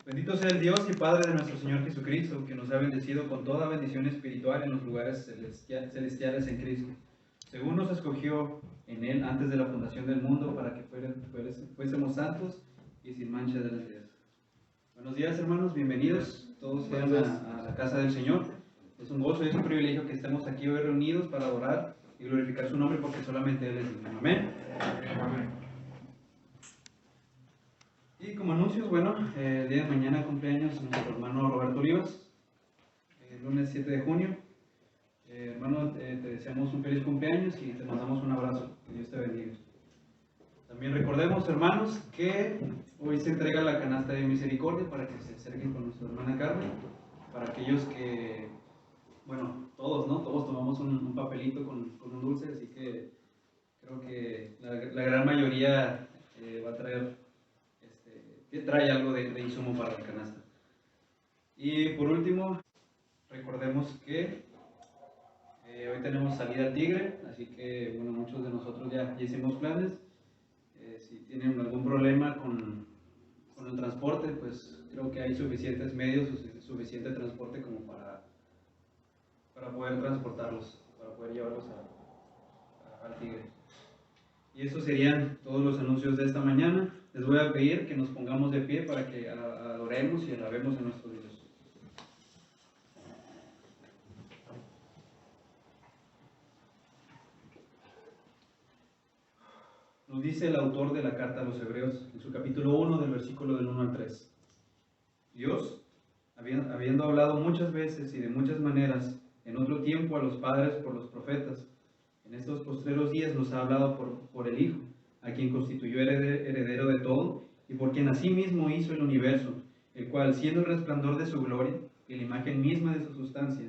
Bendito sea el Dios y Padre de nuestro Señor Jesucristo, que nos ha bendecido con toda bendición espiritual en los lugares celestiales en Cristo, según nos escogió en Él antes de la fundación del mundo, para que fuésemos santos y sin mancha delante de Él. Buenos días, hermanos, bienvenidos todos sean a la casa del Señor. Es un gozo y es un privilegio que estemos aquí hoy reunidos para adorar y glorificar su nombre, porque solamente Él es digno. Amén. Amén. Y como anuncios, bueno, el día de mañana cumpleaños nuestro hermano Roberto Olivas, el lunes 7 de junio. Hermano, te deseamos un feliz cumpleaños y te mandamos un abrazo. Que Dios te bendiga. También recordemos, hermanos, que hoy se entrega la canasta de misericordia para que se acerquen con nuestra hermana Carmen. Para aquellos que, bueno, todos, ¿no? Todos tomamos un papelito con un dulce, así que creo que la gran mayoría va a traer, que trae algo de insumo para la canasta. Y por último, recordemos que hoy tenemos salida al Tigre, así que bueno, muchos de nosotros ya hicimos planes. Si tienen algún problema con el transporte, pues creo que hay suficientes medios, suficiente transporte como para poder transportarlos, para poder llevarlos al Tigre. Y esos serían todos los anuncios de esta mañana. Les voy a pedir que nos pongamos de pie para que adoremos y alabemos a nuestro Dios. Nos dice el autor de la carta a los Hebreos, en su capítulo 1, del versículo del 1 al 3. Dios, habiendo hablado muchas veces y de muchas maneras, en otro tiempo a los padres por los profetas, en estos postreros días nos ha hablado por el Hijo, a quien constituyó heredero de todo, y por quien asimismo hizo el universo, el cual, siendo el resplandor de su gloria y la imagen misma de su sustancia,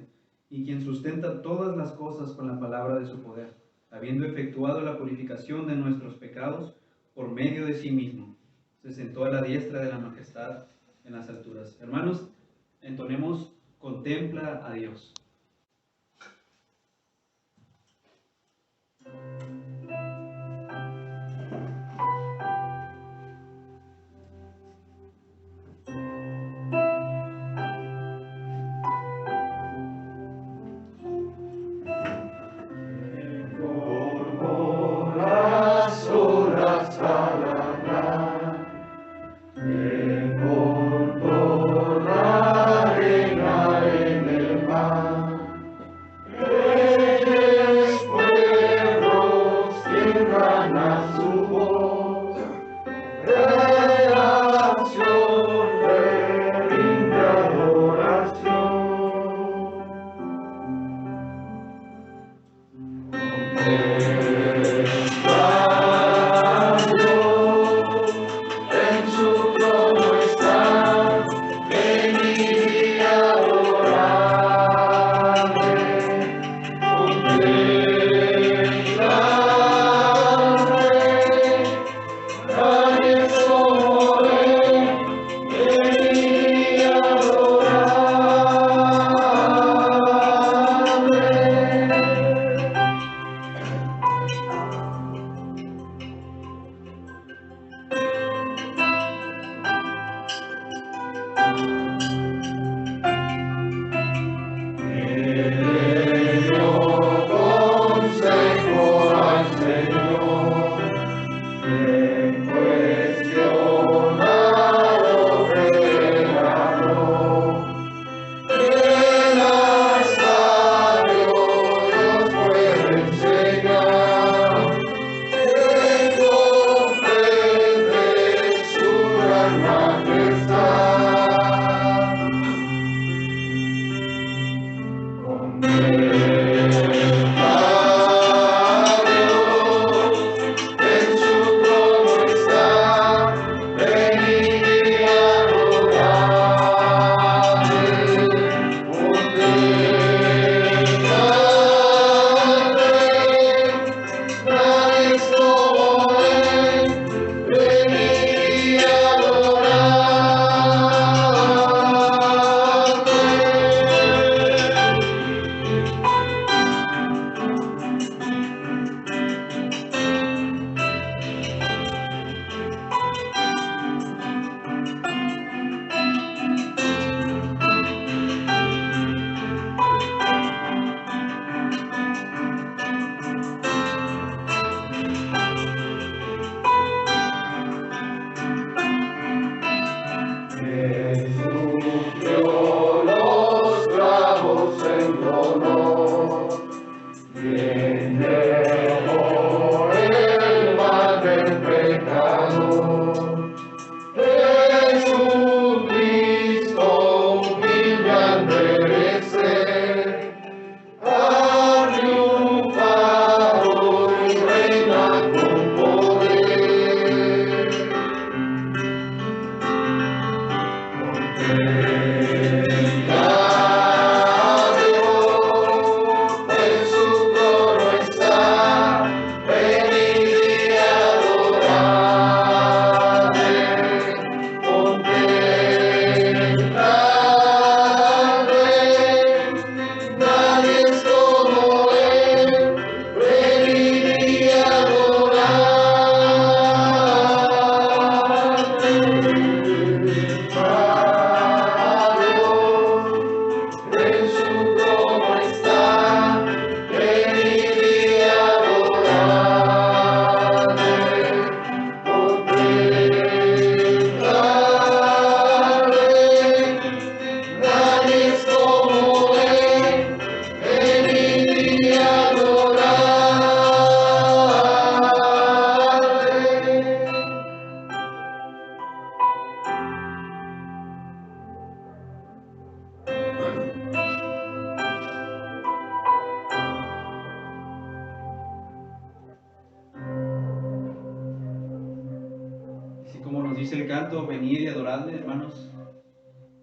y quien sustenta todas las cosas con la palabra de su poder, habiendo efectuado la purificación de nuestros pecados por medio de sí mismo, se sentó a la diestra de la majestad en las alturas. Hermanos, entonemos "Contempla a Dios". Así como nos dice el canto, venid y adoradle, hermanos,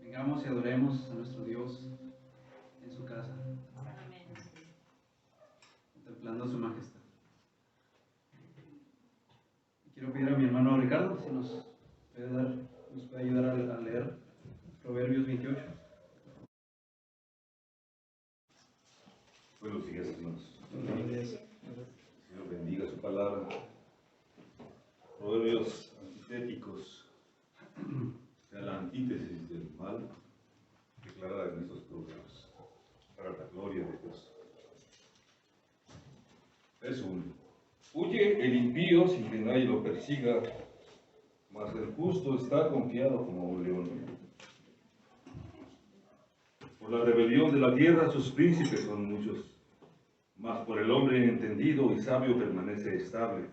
vengamos y adoremos a nuestro Dios en su casa, contemplando su majestad. Quiero pedir a mi hermano Ricardo si nos puede ayudar a leer Proverbios 28. Buenos días, hermanos. Buenos días. Señor bendiga su palabra. Proverbios antitéticos, o sea, la antítesis del mal declarada en estos proverbios, para la gloria de Dios. Es huye el impío sin que nadie lo persiga, mas el justo está confiado como un león. Por la rebelión de la tierra sus príncipes son muchos, mas por el hombre entendido y sabio permanece estable.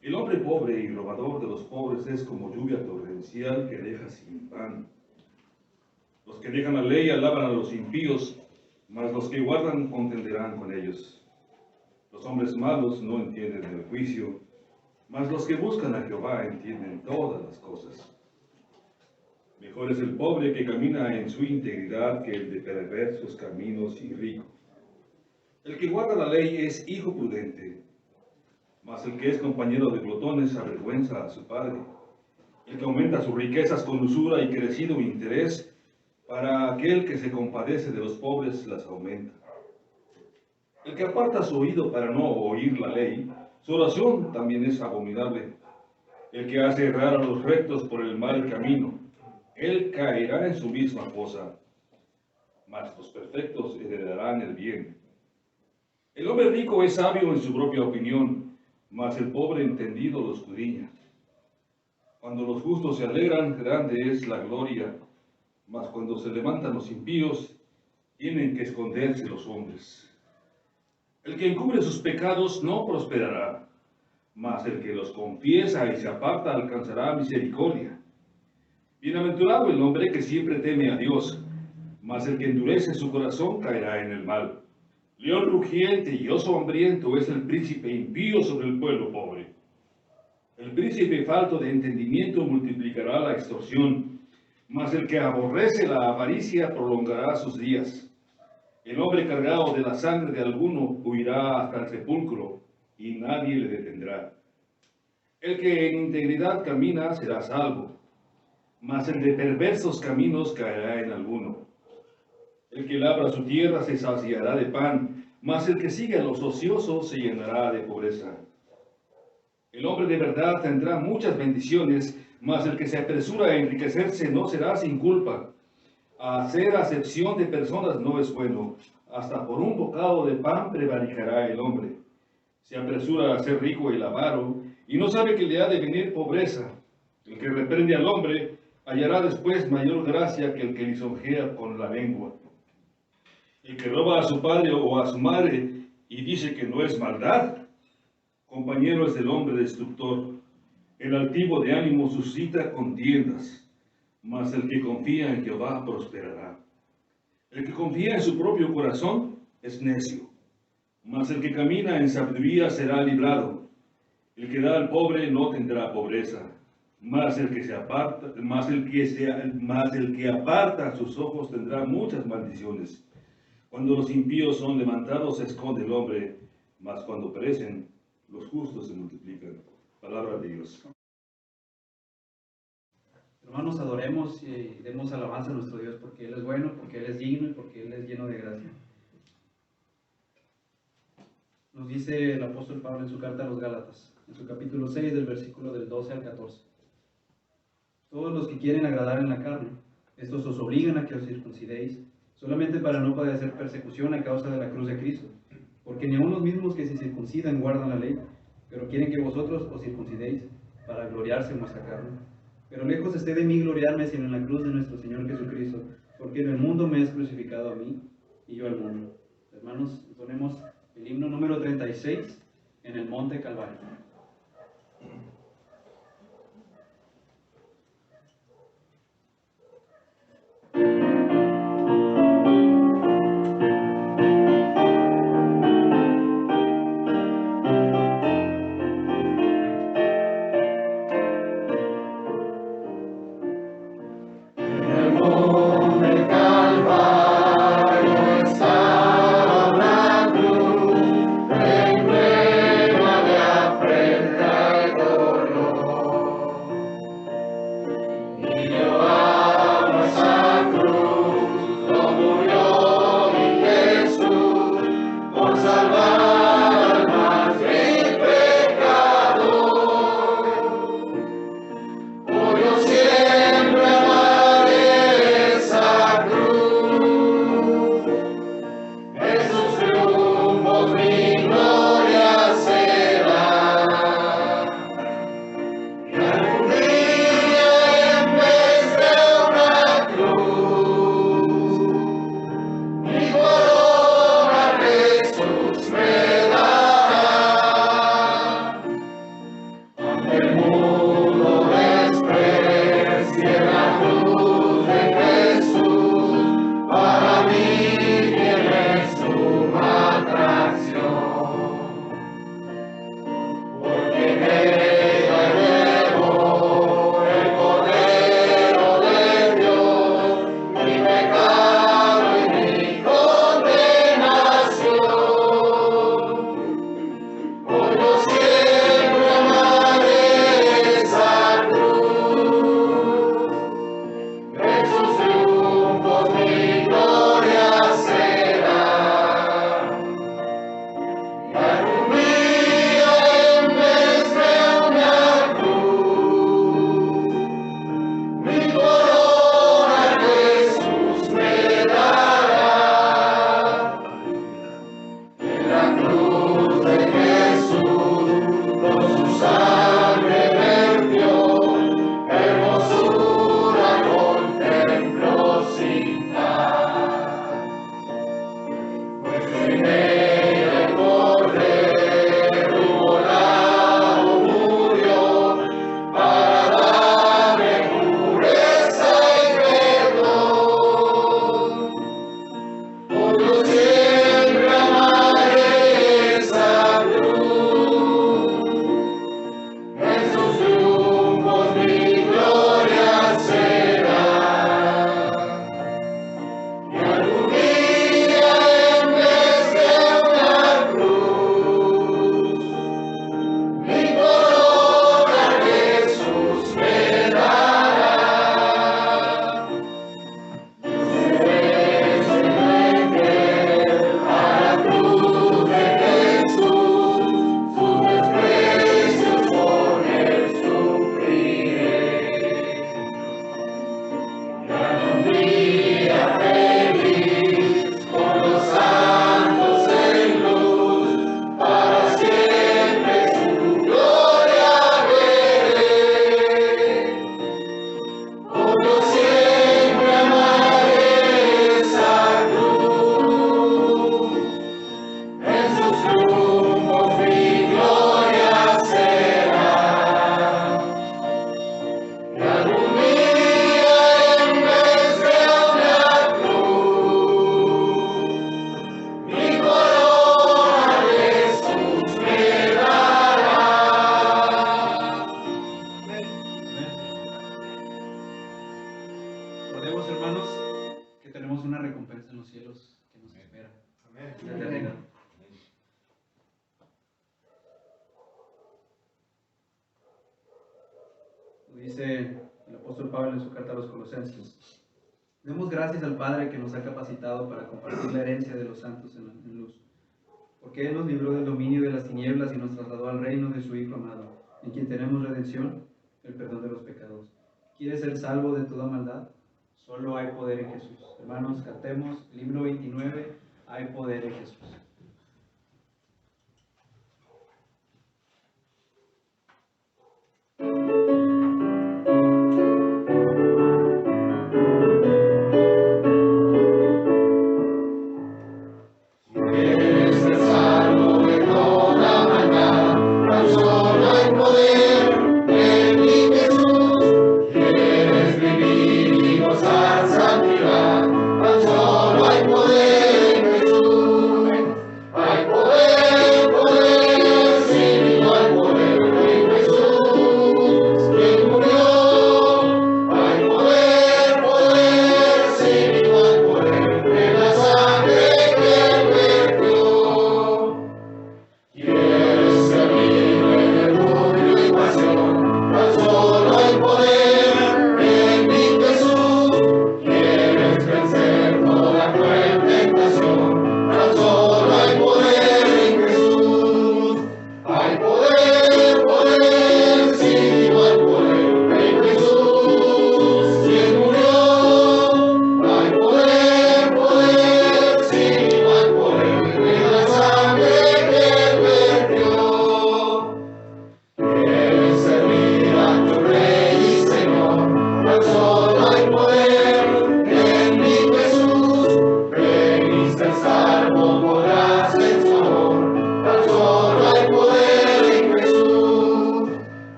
El hombre pobre y robador de los pobres es como lluvia torrencial que deja sin pan. Los que dejan la ley alaban a los impíos, mas los que guardan contenderán con ellos. Los hombres malos no entienden el juicio, mas los que buscan a Jehová entienden todas las cosas. Mejor es el pobre que camina en su integridad que el de perversos caminos y rico. El que guarda la ley es hijo prudente, mas el que es compañero de glotones avergüenza a su padre. El que aumenta sus riquezas con usura y crecido interés, para aquel que se compadece de los pobres las aumenta. El que aparta su oído para no oír la ley, su oración también es abominable. El que hace errar a los rectos por el mal camino, él caerá en su misma fosa, mas los perfectos heredarán el bien. El hombre rico es sabio en su propia opinión, mas el pobre entendido lo escudriña. Cuando los justos se alegran, grande es la gloria, mas cuando se levantan los impíos, tienen que esconderse los hombres. El que encubre sus pecados no prosperará, mas el que los confiesa y se aparta alcanzará misericordia. Bienaventurado el hombre que siempre teme a Dios, mas el que endurece su corazón caerá en el mal. León rugiente y oso hambriento es el príncipe impío sobre el pueblo pobre. El príncipe falto de entendimiento multiplicará la extorsión, mas el que aborrece la avaricia prolongará sus días. El hombre cargado de la sangre de alguno huirá hasta el sepulcro, y nadie le detendrá. El que en integridad camina será salvo, mas el de perversos caminos caerá en alguno. El que labra su tierra se saciará de pan, mas el que sigue a los ociosos se llenará de pobreza. El hombre de verdad tendrá muchas bendiciones, mas el que se apresura a enriquecerse no será sin culpa. Hacer acepción de personas no es bueno, hasta por un bocado de pan prevaricará el hombre. Se apresura a ser rico el avaro, y no sabe que le ha de venir pobreza. El que reprende al hombre hallará después mayor gracia que el que lisonjea con la lengua. El que roba a su padre o a su madre y dice que no es maldad, compañero es del hombre destructor. El altivo de ánimo suscita contiendas, mas el que confía en Jehová prosperará. El que confía en su propio corazón es necio, mas el que camina en sabiduría será librado. El que da al pobre no tendrá pobreza, mas el que aparta sus ojos tendrá muchas maldiciones. Cuando los impíos son levantados, se esconde el hombre, mas cuando perecen, los justos se multiplican. Palabra de Dios. Hermanos, adoremos y demos alabanza a nuestro Dios, porque Él es bueno, porque Él es digno y porque Él es lleno de gracia. Nos dice el apóstol Pablo en su carta a los Gálatas, en su capítulo 6, del versículo del 12 al 14. Todos los que quieren agradar en la carne, estos os obligan a que os circuncidéis, solamente para no padecer persecución a causa de la cruz de Cristo. Porque ni aun los mismos que se circuncidan guardan la ley, pero quieren que vosotros os circuncidéis para gloriarse en vuestra carne. Pero lejos esté de mí gloriarme, sino en la cruz de nuestro Señor Jesucristo, porque en el mundo me es crucificado a mí y yo al mundo. Hermanos, ponemos el himno número 36 en el Monte Calvario. primera, Amén. la eternidad. Lo dice el apóstol Pablo en su carta a los Colosenses. Demos gracias al Padre que nos ha capacitado para compartir la herencia de los santos en luz, porque Él nos libró del dominio de las tinieblas y nos trasladó al reino de su Hijo amado, en quien tenemos redención, el perdón de los pecados. ¿Quieres ser salvo de toda maldad? Solo hay poder en Jesús. Hermanos, cantemos libro 29, hay poder en Jesús.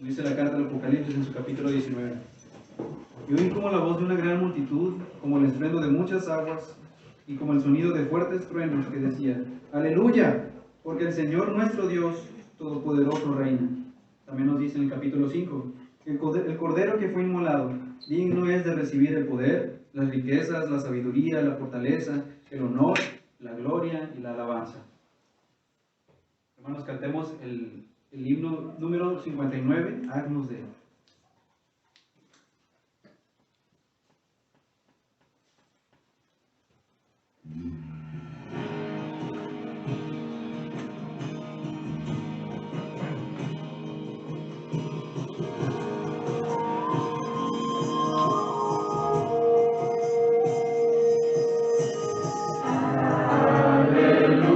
Dice la carta del Apocalipsis en su capítulo 19. Y oí como la voz de una gran multitud, como el estruendo de muchas aguas, y como el sonido de fuertes truenos que decía: ¡Aleluya! Porque el Señor nuestro Dios Todopoderoso reina. También nos dice en el capítulo 5, el Cordero que fue inmolado, digno es de recibir el poder, las riquezas, la sabiduría, la fortaleza, el honor, la gloria y la alabanza. Hermanos, cantemos el himno número 59, Agnus Dei. Aleluya.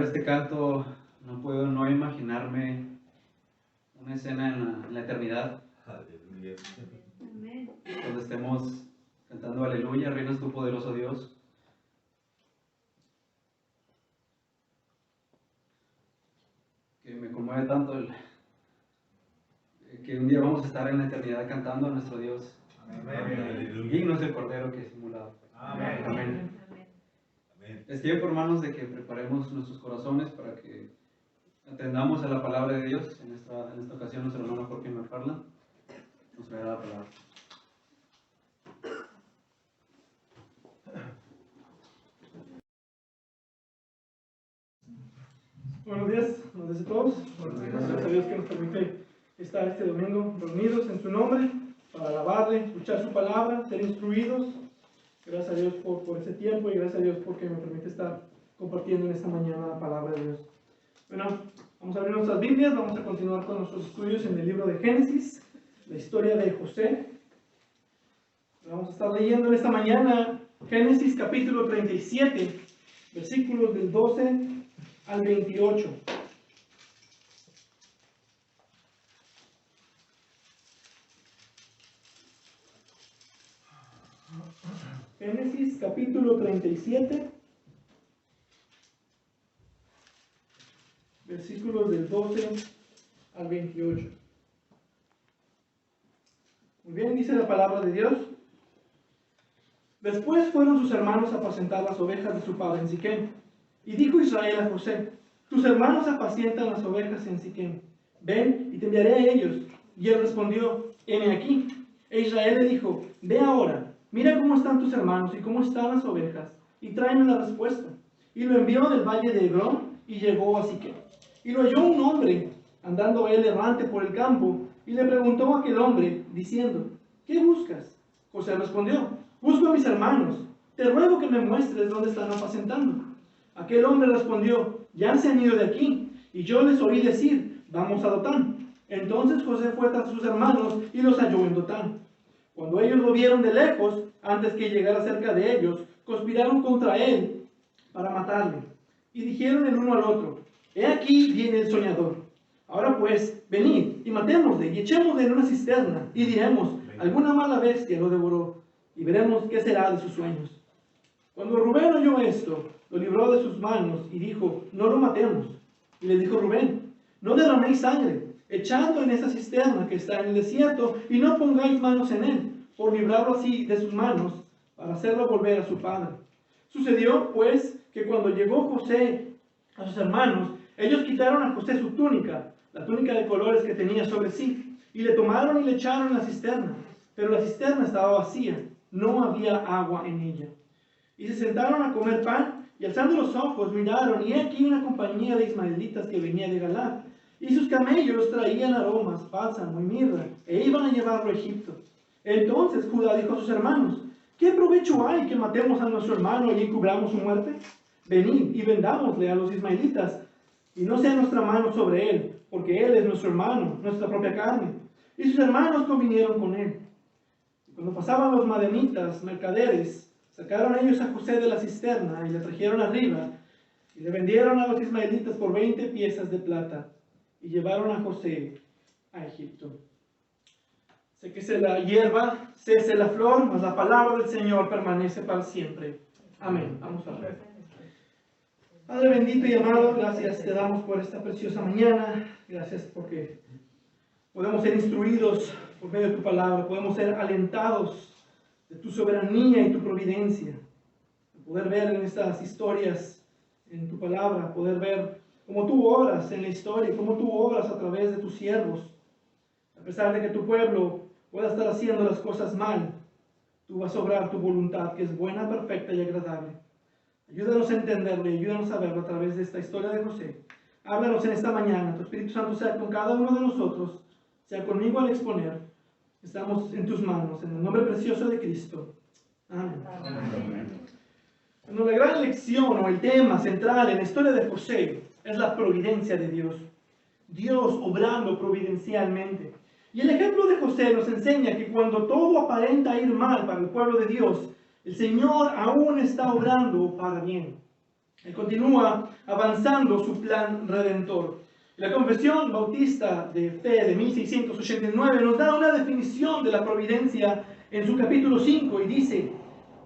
este canto no puedo no imaginarme una escena en la eternidad, Aleluya. Amén. donde estemos cantando Aleluya, reinas tu poderoso Dios. Que me conmueve tanto que un día vamos a estar en la eternidad cantando a nuestro Dios. Amén. Digno es el Cordero que es inmolado. Amén. Amén. Amén. Amén. Es tiempo, hermanos, de que preparemos nuestros corazones para que atendamos a la palabra de Dios. En esta ocasión, nuestro hermano Jorge McFarland nos traerá la palabra. Buenos días a todos. Gracias a Dios que nos permite estar este domingo reunidos en su nombre para alabarle, escuchar su palabra, ser instruidos. Gracias a Dios por ese tiempo y gracias a Dios porque me permite estar compartiendo en esta mañana la palabra de Dios. Bueno, vamos a abrir nuestras Biblias, vamos a continuar con nuestros estudios en el libro de Génesis, la historia de José. Vamos a estar leyendo en esta mañana Génesis capítulo 37, versículos del 12 al 28. Génesis capítulo 37, versículos del 12 al 28. Muy bien, dice la palabra de Dios. Después fueron sus hermanos a apacentar las ovejas de su padre en Siquem. Y dijo Israel a José: tus hermanos apacientan las ovejas en Siquem. Ven y te enviaré a ellos. Y él respondió: heme aquí. E Israel le dijo: ve ahora, mira cómo están tus hermanos y cómo están las ovejas, y tráeme la respuesta. Y lo envió del valle de Hebrón y llegó a Siquem. Y lo halló un hombre andando él errante por el campo, y le preguntó a aquel hombre, diciendo: ¿qué buscas? José respondió: busco a mis hermanos. Te ruego que me muestres dónde están apacentando. Aquel hombre respondió: ya se han ido de aquí, y yo les oí decir: vamos a Dotán. Entonces José fue tras sus hermanos y los halló en Dotán. Cuando ellos lo vieron de lejos, antes que llegara cerca de ellos, conspiraron contra él para matarle. Y dijeron el uno al otro: he aquí viene el soñador. Ahora pues, venid y matémosle y echémosle en una cisterna, y diremos: alguna mala bestia lo devoró, y veremos qué será de sus sueños. Cuando Rubén oyó esto, lo libró de sus manos y dijo: no lo matemos. Y le dijo Rubén: no derraméis sangre, echadlo en esa cisterna que está en el desierto, y no pongáis manos en él, por librarlo así de sus manos, para hacerlo volver a su padre. Sucedió, pues, que cuando llegó José a sus hermanos, ellos quitaron a José su túnica, la túnica de colores que tenía sobre sí, y le tomaron y le echaron en la cisterna. Pero la cisterna estaba vacía, no había agua en ella. Y se sentaron a comer pan, y alzando los ojos miraron, y he aquí una compañía de ismaelitas que venía de Galaad. Y sus camellos traían aromas, bálsamo y mirra, e iban a llevarlo a Egipto. Entonces Judá dijo a sus hermanos: ¿qué provecho hay que matemos a nuestro hermano y encubramos su muerte? Venid y vendámosle a los ismaelitas, y no sea nuestra mano sobre él, porque él es nuestro hermano, nuestra propia carne. Y sus hermanos convinieron con él. Y cuando pasaban los madenitas, mercaderes, sacaron ellos a José de la cisterna y le trajeron arriba, y le vendieron a los ismaelitas por 20 piezas de plata, y llevaron a José a Egipto. Séquese la hierba, cese la flor, mas la palabra del Señor permanece para siempre. Amén. Vamos a orar. Padre bendito y amado, gracias te damos por esta preciosa mañana. Gracias porque podemos ser instruidos por medio de tu palabra, podemos ser alentados de tu soberanía y tu providencia. Poder ver en estas historias, en tu palabra, poder ver cómo tú obras en la historia, cómo tú obras a través de tus siervos. A pesar de que tu pueblo pueda estar haciendo las cosas mal, tú vas a obrar tu voluntad, que es buena, perfecta y agradable. Ayúdanos a entenderlo y ayúdanos a verlo a través de esta historia de José. Háblanos en esta mañana. Tu Espíritu Santo sea con cada uno de nosotros, sea conmigo al exponer. Estamos en tus manos, en el nombre precioso de Cristo. Amén. Amén. Bueno, la gran lección o el tema central en la historia de José es la providencia de Dios. Dios obrando providencialmente. Y el ejemplo de José nos enseña que cuando todo aparenta ir mal para el pueblo de Dios, el Señor aún está obrando para bien. Él continúa avanzando su plan redentor. La Confesión Bautista de Fe de 1689 nos da una definición de la providencia en su capítulo 5 y dice: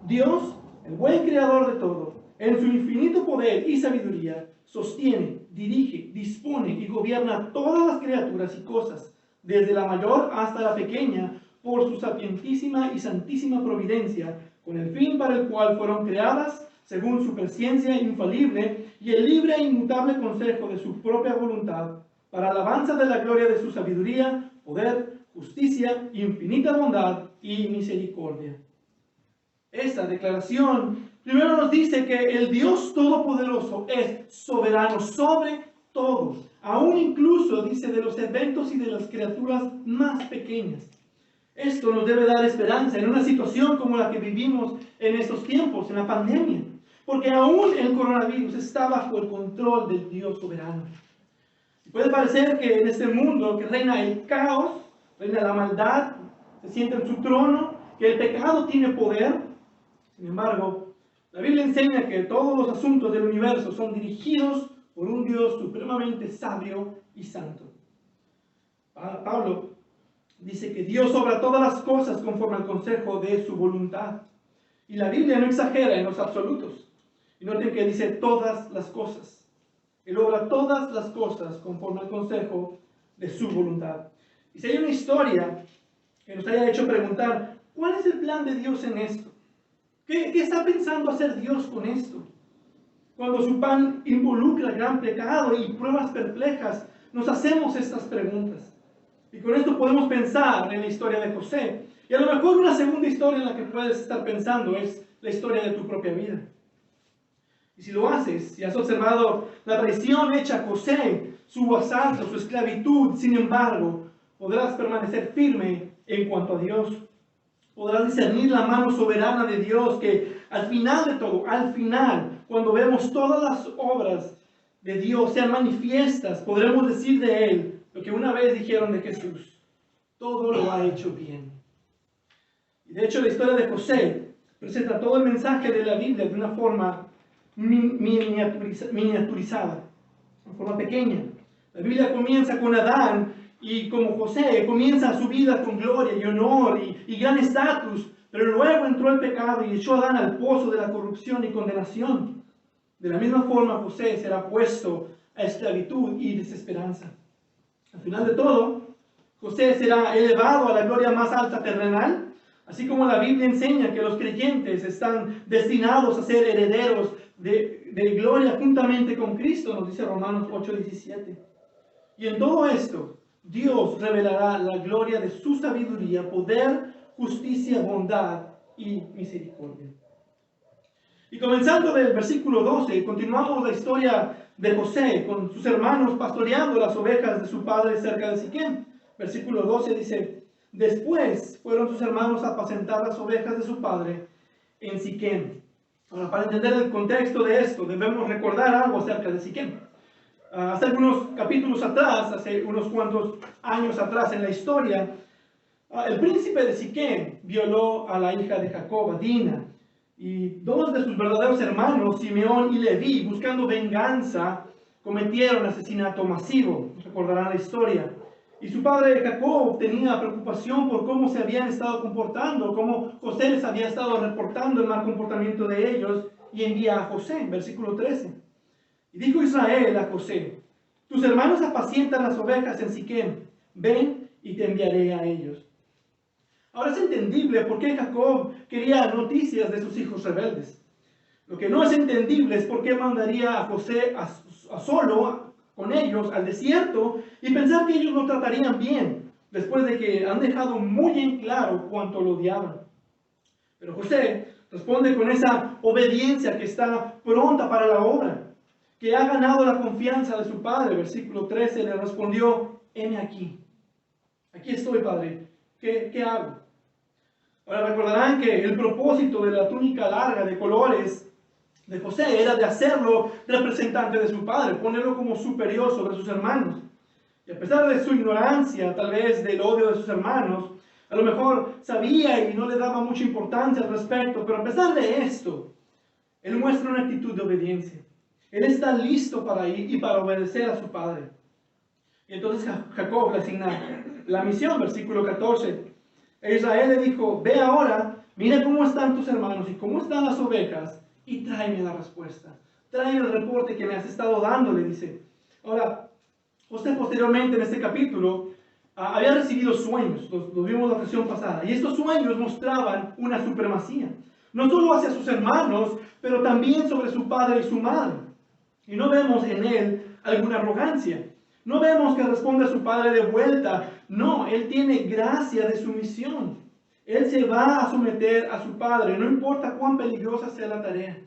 Dios, el buen creador de todo, en su infinito poder y sabiduría, sostiene, dirige, dispone y gobierna todas las criaturas y cosas, desde la mayor hasta la pequeña, por su sapientísima y santísima providencia, con el fin para el cual fueron creadas, según su presciencia infalible y el libre e inmutable consejo de su propia voluntad, para alabanza de la gloria de su sabiduría, poder, justicia, infinita bondad y misericordia. Esta declaración primero nos dice que el Dios Todopoderoso es soberano sobre todo, aún incluso, dice, de los eventos y de las criaturas más pequeñas. Esto nos debe dar esperanza en una situación como la que vivimos en estos tiempos, en la pandemia, porque aún el coronavirus está bajo el control del Dios soberano. Puede parecer que en este mundo que reina el caos, reina la maldad, se sienta en su trono, que el pecado tiene poder. Sin embargo, la Biblia enseña que todos los asuntos del universo son dirigidos por un Dios supremamente sabio y santo. Pablo dice que Dios obra todas las cosas conforme al consejo de su voluntad. Y la Biblia no exagera en los absolutos. Y noten que dice todas las cosas. Él obra todas las cosas conforme al consejo de su voluntad. Y si hay una historia que nos haya hecho preguntar, ¿cuál es el plan de Dios en esto? ¿Qué está pensando hacer Dios con esto? Cuando su plan involucra gran pecado y pruebas perplejas, nos hacemos estas preguntas. Y con esto podemos pensar en la historia de José. Y a lo mejor una segunda historia en la que puedes estar pensando es la historia de tu propia vida. Y si lo haces, si has observado la traición hecha a José, su asalto, su esclavitud, sin embargo, podrás permanecer firme en cuanto a Dios. Podrás discernir la mano soberana de Dios que al final de todo, al final, cuando vemos todas las obras de Dios sean manifiestas, podremos decir de Él lo que una vez dijeron de Jesús: todo lo ha hecho bien. Y de hecho la historia de José presenta todo el mensaje de la Biblia de una forma miniaturizada, de forma pequeña. La Biblia comienza con Adán y como José comienza su vida con gloria y honor y gran estatus, pero luego entró el pecado y echó a Adán al pozo de la corrupción y condenación. De la misma forma José será puesto a esclavitud y desesperanza. Al final de todo, José será elevado a la gloria más alta terrenal, así como la Biblia enseña que los creyentes están destinados a ser herederos de gloria juntamente con Cristo, nos dice Romanos 8:17. Y en todo esto, Dios revelará la gloria de su sabiduría, poder, justicia, bondad y misericordia. Y comenzando del versículo 12, continuamos la historia de José con sus hermanos pastoreando las ovejas de su padre cerca de Siquem. Versículo 12 dice: después fueron sus hermanos a apacentar las ovejas de su padre en Siquem. Ahora, para entender el contexto de esto, debemos recordar algo acerca de Siquem. Hace algunos capítulos atrás, hace unos cuantos años atrás en la historia, el príncipe de Siquem violó a la hija de Jacob, a Dina, y dos de sus verdaderos hermanos, Simeón y Leví, buscando venganza, cometieron asesinato masivo. Recordarán la historia. Y su padre Jacob tenía preocupación por cómo se habían estado comportando, cómo José les había estado reportando el mal comportamiento de ellos, y envía a José, versículo 13. Y dijo Israel a José: tus hermanos apacientan las ovejas en Siquem, ven y te enviaré a ellos. Ahora es entendible por qué Jacob quería noticias de sus hijos rebeldes. Lo que no es entendible es por qué mandaría a José a solo con ellos al desierto y pensar que ellos lo tratarían bien, después de que han dejado muy en claro cuánto lo odiaban. Pero José responde con esa obediencia que está pronta para la obra, que ha ganado la confianza de su padre. Versículo 13 le respondió: heme aquí. Aquí estoy, padre. ¿Qué hago? Ahora recordarán que el propósito de la túnica larga de colores de José era de hacerlo representante de su padre, ponerlo como superior sobre sus hermanos. Y a pesar de su ignorancia, tal vez del odio de sus hermanos, a lo mejor sabía y no le daba mucha importancia al respecto, pero a pesar de esto, él muestra una actitud de obediencia. Él está listo para ir y para obedecer a su padre. Y entonces Jacob le asigna la misión, versículo 14. E Israel le dijo, ve ahora, mira cómo están tus hermanos y cómo están las ovejas, y tráeme la respuesta. Tráeme el reporte que me has estado dando, le dice. Ahora, José posteriormente en este capítulo había recibido sueños, los vimos la sesión pasada, y estos sueños mostraban una supremacía, no solo hacia sus hermanos, pero también sobre su padre y su madre. Y no vemos en él alguna arrogancia, no vemos que responde a su padre de vuelta, no, él tiene gracia de sumisión. Él se va a someter a su padre, no importa cuán peligrosa sea la tarea.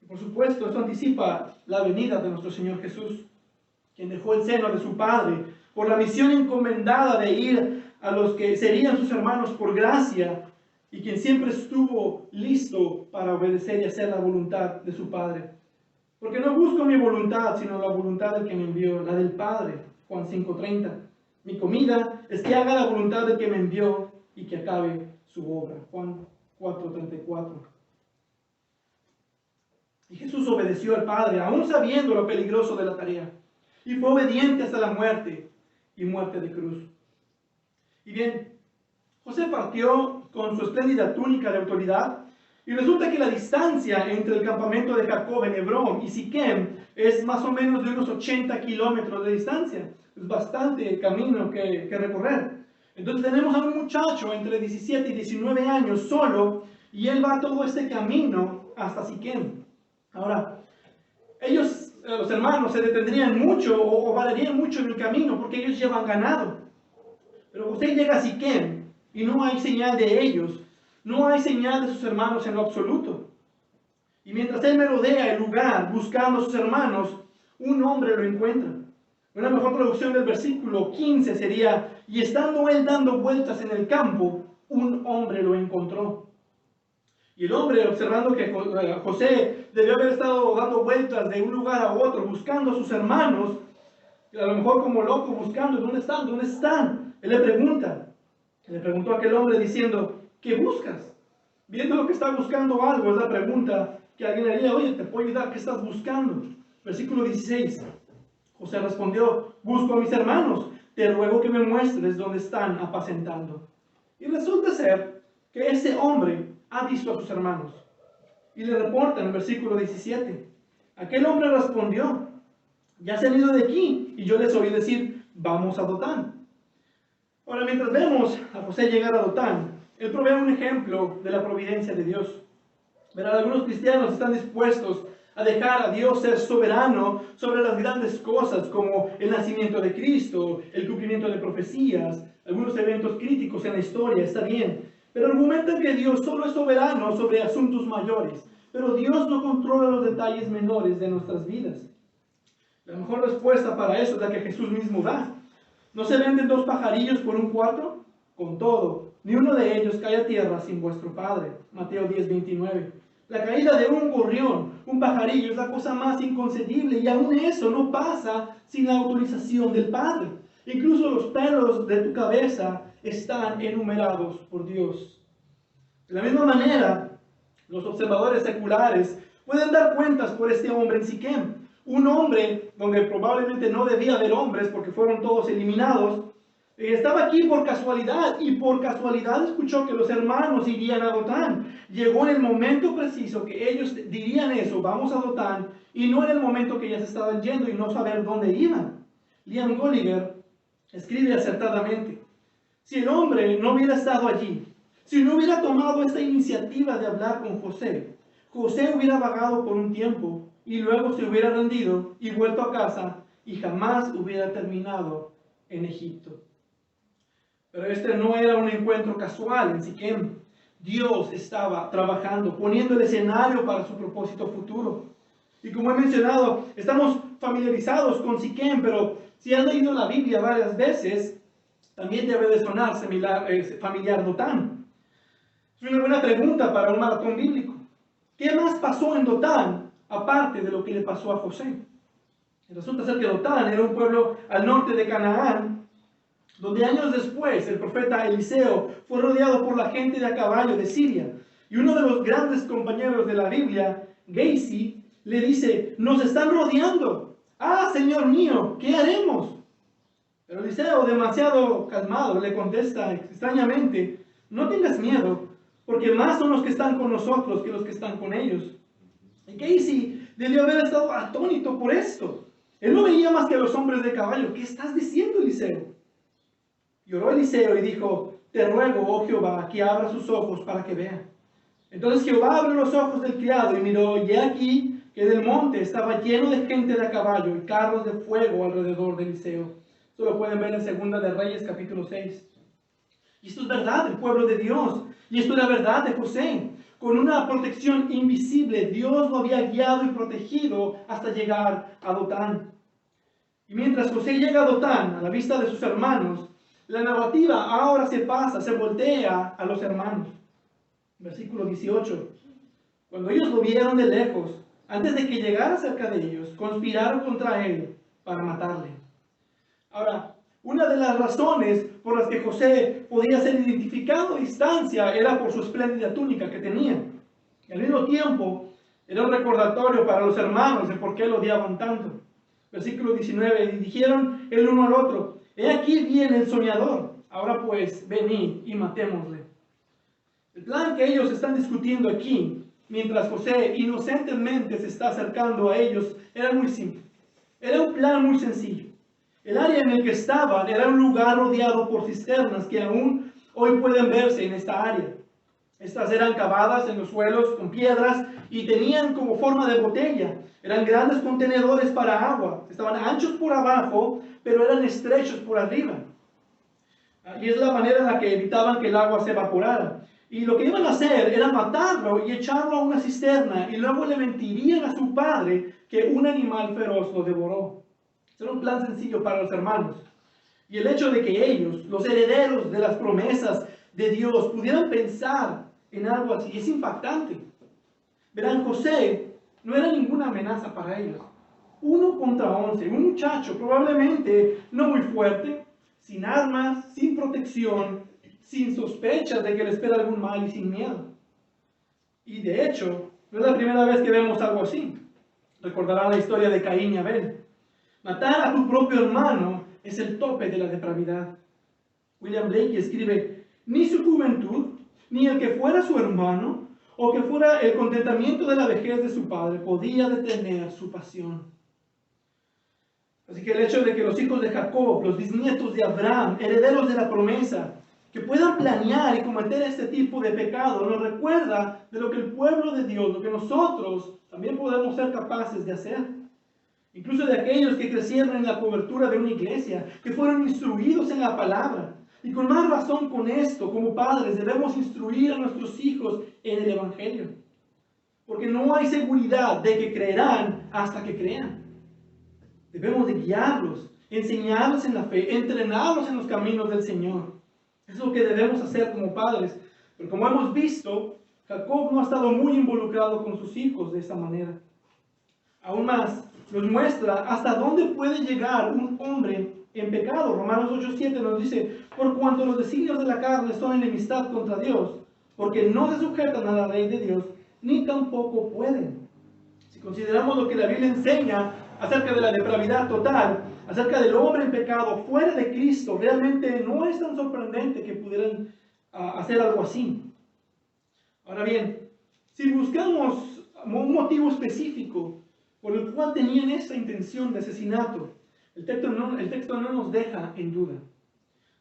Y por supuesto, esto anticipa la venida de nuestro Señor Jesús, quien dejó el seno de su padre por la misión encomendada de ir a los que serían sus hermanos por gracia, y quien siempre estuvo listo para obedecer y hacer la voluntad de su Padre. Porque no busco mi voluntad, sino la voluntad del que me envió, la del Padre. Juan 5:30. Mi comida es que haga la voluntad del que me envió y que acabe su obra. Juan 4:34. Y Jesús obedeció al Padre, aún sabiendo lo peligroso de la tarea, y fue obediente hasta la muerte, y muerte de cruz. Y bien, José partió con su espléndida túnica de autoridad, y resulta que la distancia entre el campamento de Jacob en Hebrón y Siquem es más o menos de unos 80 kilómetros de distancia. Es bastante camino que recorrer. Entonces tenemos a un muchacho entre 17 y 19 años solo, y él va todo este camino hasta Siquem. Ahora, ellos, los hermanos, se detendrían mucho o variarían mucho en el camino porque ellos llevan ganado. Pero José llega a Siquem y no hay señal de ellos, no hay señal de sus hermanos en lo absoluto. Y mientras él merodea el lugar buscando a sus hermanos, un hombre lo encuentra. Una mejor traducción del versículo 15 sería, y estando él dando vueltas en el campo, un hombre lo encontró. Y el hombre, observando que José debió haber estado dando vueltas de un lugar a otro, buscando a sus hermanos, a lo mejor como loco buscando, ¿dónde están? ¿Dónde están? Él le preguntó a aquel hombre diciendo, ¿qué buscas? Viendo lo que está buscando algo, es la pregunta que alguien haría, oye, ¿te puedo ayudar? ¿Qué estás buscando? Versículo 16, José respondió, busco a mis hermanos, te ruego que me muestres dónde están apacentando. Y resulta ser que ese hombre ha visto a sus hermanos. Y le reporta en el versículo 17, aquel hombre respondió, ya se han ido de aquí, y yo les oí decir, vamos a Dotán. Ahora, mientras vemos a José llegar a Dotán, él provee un ejemplo de la providencia de Dios. Verán, algunos cristianos están dispuestos a dejar a Dios ser soberano sobre las grandes cosas como el nacimiento de Cristo, el cumplimiento de profecías, algunos eventos críticos en la historia, está bien, pero argumentan que Dios solo es soberano sobre asuntos mayores, pero Dios no controla los detalles menores de nuestras vidas. La mejor respuesta para eso es la que Jesús mismo da. ¿No se venden 2 pajarillos por un cuarto? Con todo, ni uno de ellos cae a tierra sin vuestro Padre. Mateo 10:29. La caída de un gorrión, un pajarillo, es la cosa más inconcebible, y aún eso no pasa sin la autorización del Padre. Incluso los pelos de tu cabeza están enumerados por Dios. De la misma manera, los observadores seculares pueden dar cuentas por este hombre en Siquem, un hombre donde probablemente no debía haber hombres porque fueron todos eliminados. Estaba aquí por casualidad, y por casualidad escuchó que los hermanos irían a Dotán. Llegó en el momento preciso que ellos dirían eso, vamos a Dotán, y no en el momento que ya se estaban yendo y no saber dónde iban. Liam Gallagher escribe acertadamente, si el hombre no hubiera estado allí, si no hubiera tomado esta iniciativa de hablar con José, José hubiera vagado por un tiempo y luego se hubiera rendido y vuelto a casa y jamás hubiera terminado en Egipto. Pero este no era un encuentro casual en Siquem. Dios estaba trabajando, poniendo el escenario para su propósito futuro. Y como he mencionado, estamos familiarizados con Siquem, pero si han leído la Biblia varias veces, también debe de sonar familiar Dotán. Es una buena pregunta para un maratón bíblico. ¿Qué más pasó en Dotán, aparte de lo que le pasó a José? Resulta ser que Dotán era un pueblo al norte de Canaán, donde años después el profeta Eliseo fue rodeado por la gente de a caballo de Siria. Y uno de los grandes compañeros de la Biblia, Gehazi, le dice, nos están rodeando. Ah, Señor mío, ¿qué haremos? Pero Eliseo, demasiado calmado, le contesta extrañamente, no tengas miedo, porque más son los que están con nosotros que los que están con ellos. Y Casey debió haber estado atónito por esto. Él no veía más que a los hombres de caballo. ¿Qué estás diciendo, Eliseo? Lloró Eliseo y dijo, te ruego, oh Jehová, que abra sus ojos para que vea. Entonces Jehová abrió los ojos del criado y miró, y he aquí que del monte estaba lleno de gente de a caballo y carros de fuego alrededor de Eliseo. Esto lo pueden ver en 2 de Reyes, capítulo 6. Y esto es verdad del pueblo de Dios. Y esto era verdad de José. Con una protección invisible, Dios lo había guiado y protegido hasta llegar a Dotán. Y mientras José llega a Dotán, a la vista de sus hermanos, la narrativa ahora se pasa, se voltea a los hermanos. Versículo 18. Cuando ellos lo vieron de lejos, antes de que llegara cerca de ellos, conspiraron contra él para matarle. Ahora, una de las razones por las que José podía ser identificado a distancia era por su espléndida túnica que tenía. Y al mismo tiempo, era un recordatorio para los hermanos de por qué lo odiaban tanto. Versículo 19, y dijeron el uno al otro, he aquí viene el soñador, ahora pues venid y matémosle. El plan que ellos están discutiendo aquí, mientras José inocentemente se está acercando a ellos, era muy simple. Era un plan muy sencillo. El área en el que estaban era un lugar rodeado por cisternas que aún hoy pueden verse en esta área. Estas eran cavadas en los suelos con piedras y tenían como forma de botella. Eran grandes contenedores para agua. Estaban anchos por abajo, pero eran estrechos por arriba. Y es la manera en la que evitaban que el agua se evaporara. Y lo que iban a hacer era matarlo y echarlo a una cisterna y luego le mentirían a su padre que un animal feroz lo devoró. Era un plan sencillo para los hermanos. Y el hecho de que ellos, los herederos de las promesas de Dios, pudieran pensar en algo así es impactante. Verán, José no era ninguna amenaza para ellos. 1 contra 11, un muchacho probablemente no muy fuerte, sin armas, sin protección, sin sospechas de que le espera algún mal y sin miedo. Y de hecho, no es la primera vez que vemos algo así. Recordarán la historia de Caín y Abel. Matar a tu propio hermano es el tope de la depravidad. William Blake escribe, ni su juventud, ni el que fuera su hermano, o que fuera el contentamiento de la vejez de su padre, podía detener su pasión. Así que el hecho de que los hijos de Jacob, los bisnietos de Abraham, herederos de la promesa, que puedan planear y cometer este tipo de pecado, nos recuerda de lo que el pueblo de Dios, lo que nosotros también podemos ser capaces de hacer. Incluso de aquellos que crecieron en la cobertura de una iglesia, que fueron instruidos en la palabra. Y con más razón con esto, como padres, debemos instruir a nuestros hijos en el Evangelio. Porque no hay seguridad de que creerán hasta que crean. Debemos de guiarlos, enseñarlos en la fe, entrenarlos en los caminos del Señor. Es lo que debemos hacer como padres. Pero como hemos visto, Jacob no ha estado muy involucrado con sus hijos de esa manera. Aún más, nos muestra hasta dónde puede llegar un hombre en pecado. Romanos 8:7 nos dice, por cuanto los designios de la carne son enemistad contra Dios, porque no se sujetan a la ley de Dios, ni tampoco pueden. Si consideramos lo que la Biblia enseña acerca de la depravidad total, acerca del hombre en pecado fuera de Cristo, realmente no es tan sorprendente que pudieran hacer algo así. Ahora bien, si buscamos un motivo específico por el cual tenían esta intención de asesinato, el texto no nos deja en duda.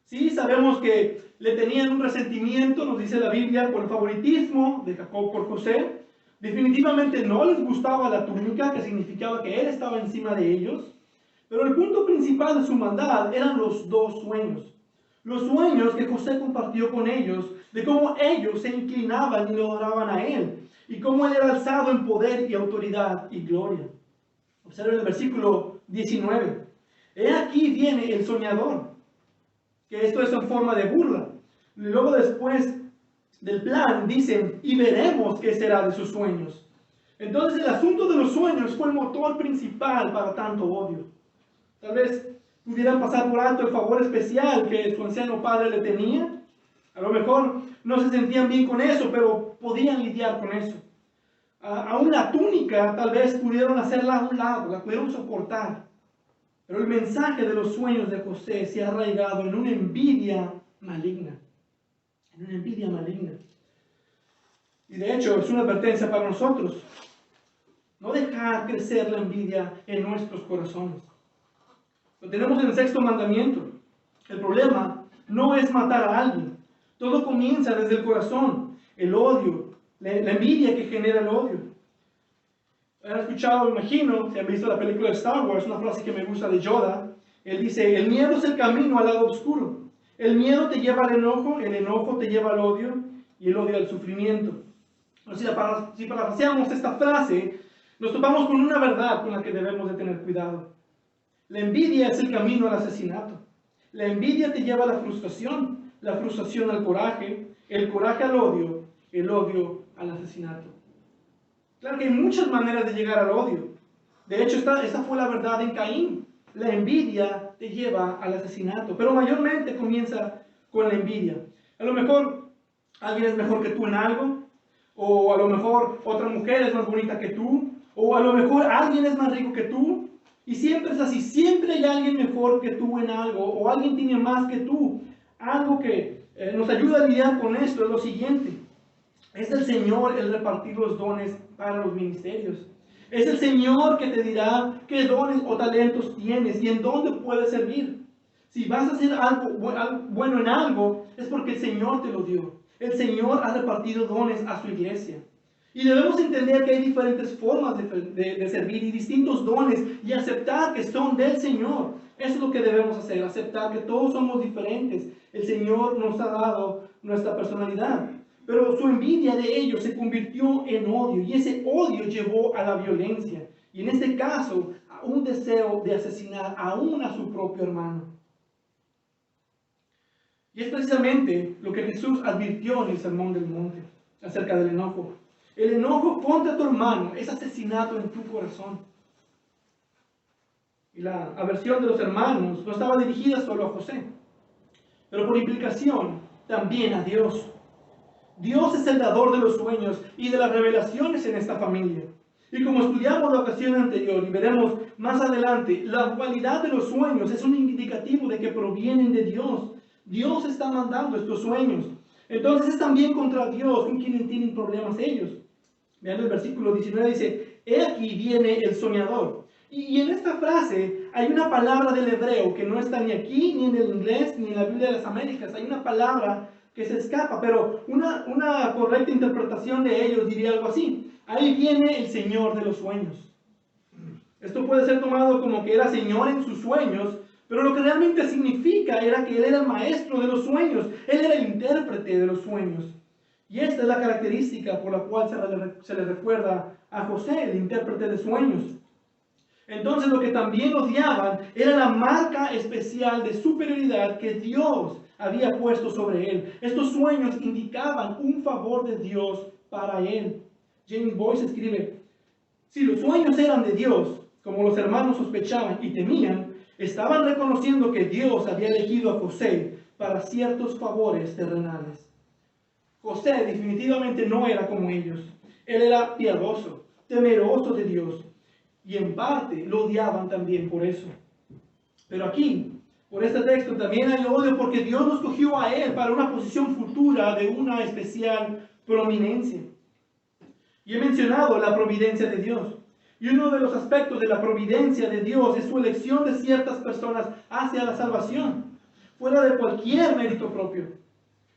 Sí, sabemos que le tenían un resentimiento, nos dice la Biblia, por el favoritismo de Jacob por José. Definitivamente no les gustaba la túnica, que significaba que él estaba encima de ellos. Pero el punto principal de su maldad eran los dos sueños. Los sueños que José compartió con ellos, de cómo ellos se inclinaban y lo adoraban a él, y cómo él era alzado en poder y autoridad y gloria. Observen el versículo 19. He aquí viene el soñador, que esto es en forma de burla. Y luego después del plan dicen, y veremos qué será de sus sueños. Entonces el asunto de los sueños fue el motor principal para tanto odio. Tal vez pudieran pasar por alto el favor especial que su anciano padre le tenía. A lo mejor no se sentían bien con eso, pero podían lidiar con eso. Aún la túnica tal vez pudieron hacerla a un lado, la pudieron soportar. Pero el mensaje de los sueños de José se ha arraigado en una envidia maligna. En una envidia maligna. Y de hecho es una advertencia para nosotros. No dejar crecer la envidia en nuestros corazones. Lo tenemos en el 6º mandamiento. El problema no es matar a alguien. Todo comienza desde el corazón. El odio, la envidia que genera el odio. Han escuchado, me imagino, si han visto la película de Star Wars, una frase que me gusta de Yoda. Él dice, el miedo es el camino al lado oscuro. El miedo te lleva al enojo, el enojo te lleva al odio y el odio al sufrimiento. Si parafraseamos esta frase, nos topamos con una verdad con la que debemos de tener cuidado. La envidia es el camino al asesinato. La envidia te lleva a la frustración al coraje, el coraje al odio, el odio al asesinato. Claro que hay muchas maneras de llegar al odio. De hecho, esta fue la verdad en Caín. La envidia te lleva al asesinato, pero mayormente comienza con la envidia. A lo mejor alguien es mejor que tú en algo, o a lo mejor otra mujer es más bonita que tú, o a lo mejor alguien es más rico que tú, y siempre es así, siempre hay alguien mejor que tú en algo, o alguien tiene más que tú. Algo que nos ayuda a lidiar con esto es lo siguiente: es el Señor el repartir los dones para los ministerios. Es el Señor que te dirá qué dones o talentos tienes y en dónde puedes servir. Si vas a hacer algo bueno en algo, es porque el Señor te lo dio. El Señor ha repartido dones a su iglesia. Y debemos entender que hay diferentes formas de servir y distintos dones y aceptar que son del Señor. Eso es lo que debemos hacer, aceptar que todos somos diferentes. El Señor nos ha dado nuestra personalidad. Pero su envidia de ellos se convirtió en odio y ese odio llevó a la violencia. Y en este caso, a un deseo de asesinar aún a su propio hermano. Y es precisamente lo que Jesús advirtió en el Sermón del Monte acerca del enojo. El enojo contra tu hermano es asesinato en tu corazón. Y la aversión de los hermanos no estaba dirigida solo a José, pero por implicación también a Dios. Dios es el dador de los sueños y de las revelaciones en esta familia. Y como estudiamos la ocasión anterior y veremos más adelante, la cualidad de los sueños es un indicativo de que provienen de Dios. Dios está mandando estos sueños. Entonces es también contra Dios con quienes tienen problemas ellos. Vean el versículo 19, dice, he aquí viene el soñador. Y en esta frase hay una palabra del hebreo que no está ni aquí, ni en el inglés, ni en la Biblia de las Américas. Hay una palabra que se escapa, pero una correcta interpretación de ellos diría algo así. Ahí viene el Señor de los sueños. Esto puede ser tomado como que era Señor en sus sueños, pero lo que realmente significa era que Él era el maestro de los sueños. Él era el intérprete de los sueños. Y esta es la característica por la cual se le recuerda a José, el intérprete de sueños. Entonces lo que también odiaban era la marca especial de superioridad que Dios había puesto sobre él. Estos sueños indicaban un favor de Dios para él. James Boyce escribe, si los sueños eran de Dios, como los hermanos sospechaban y temían, estaban reconociendo que Dios había elegido a José para ciertos favores terrenales. José definitivamente no era como ellos. Él era piadoso, temeroso de Dios. Y en parte lo odiaban también por eso. Pero aquí, por este texto, también hay odio porque Dios lo escogió a él para una posición futura de una especial prominencia. Y he mencionado la providencia de Dios. Y uno de los aspectos de la providencia de Dios es su elección de ciertas personas hacia la salvación, fuera de cualquier mérito propio.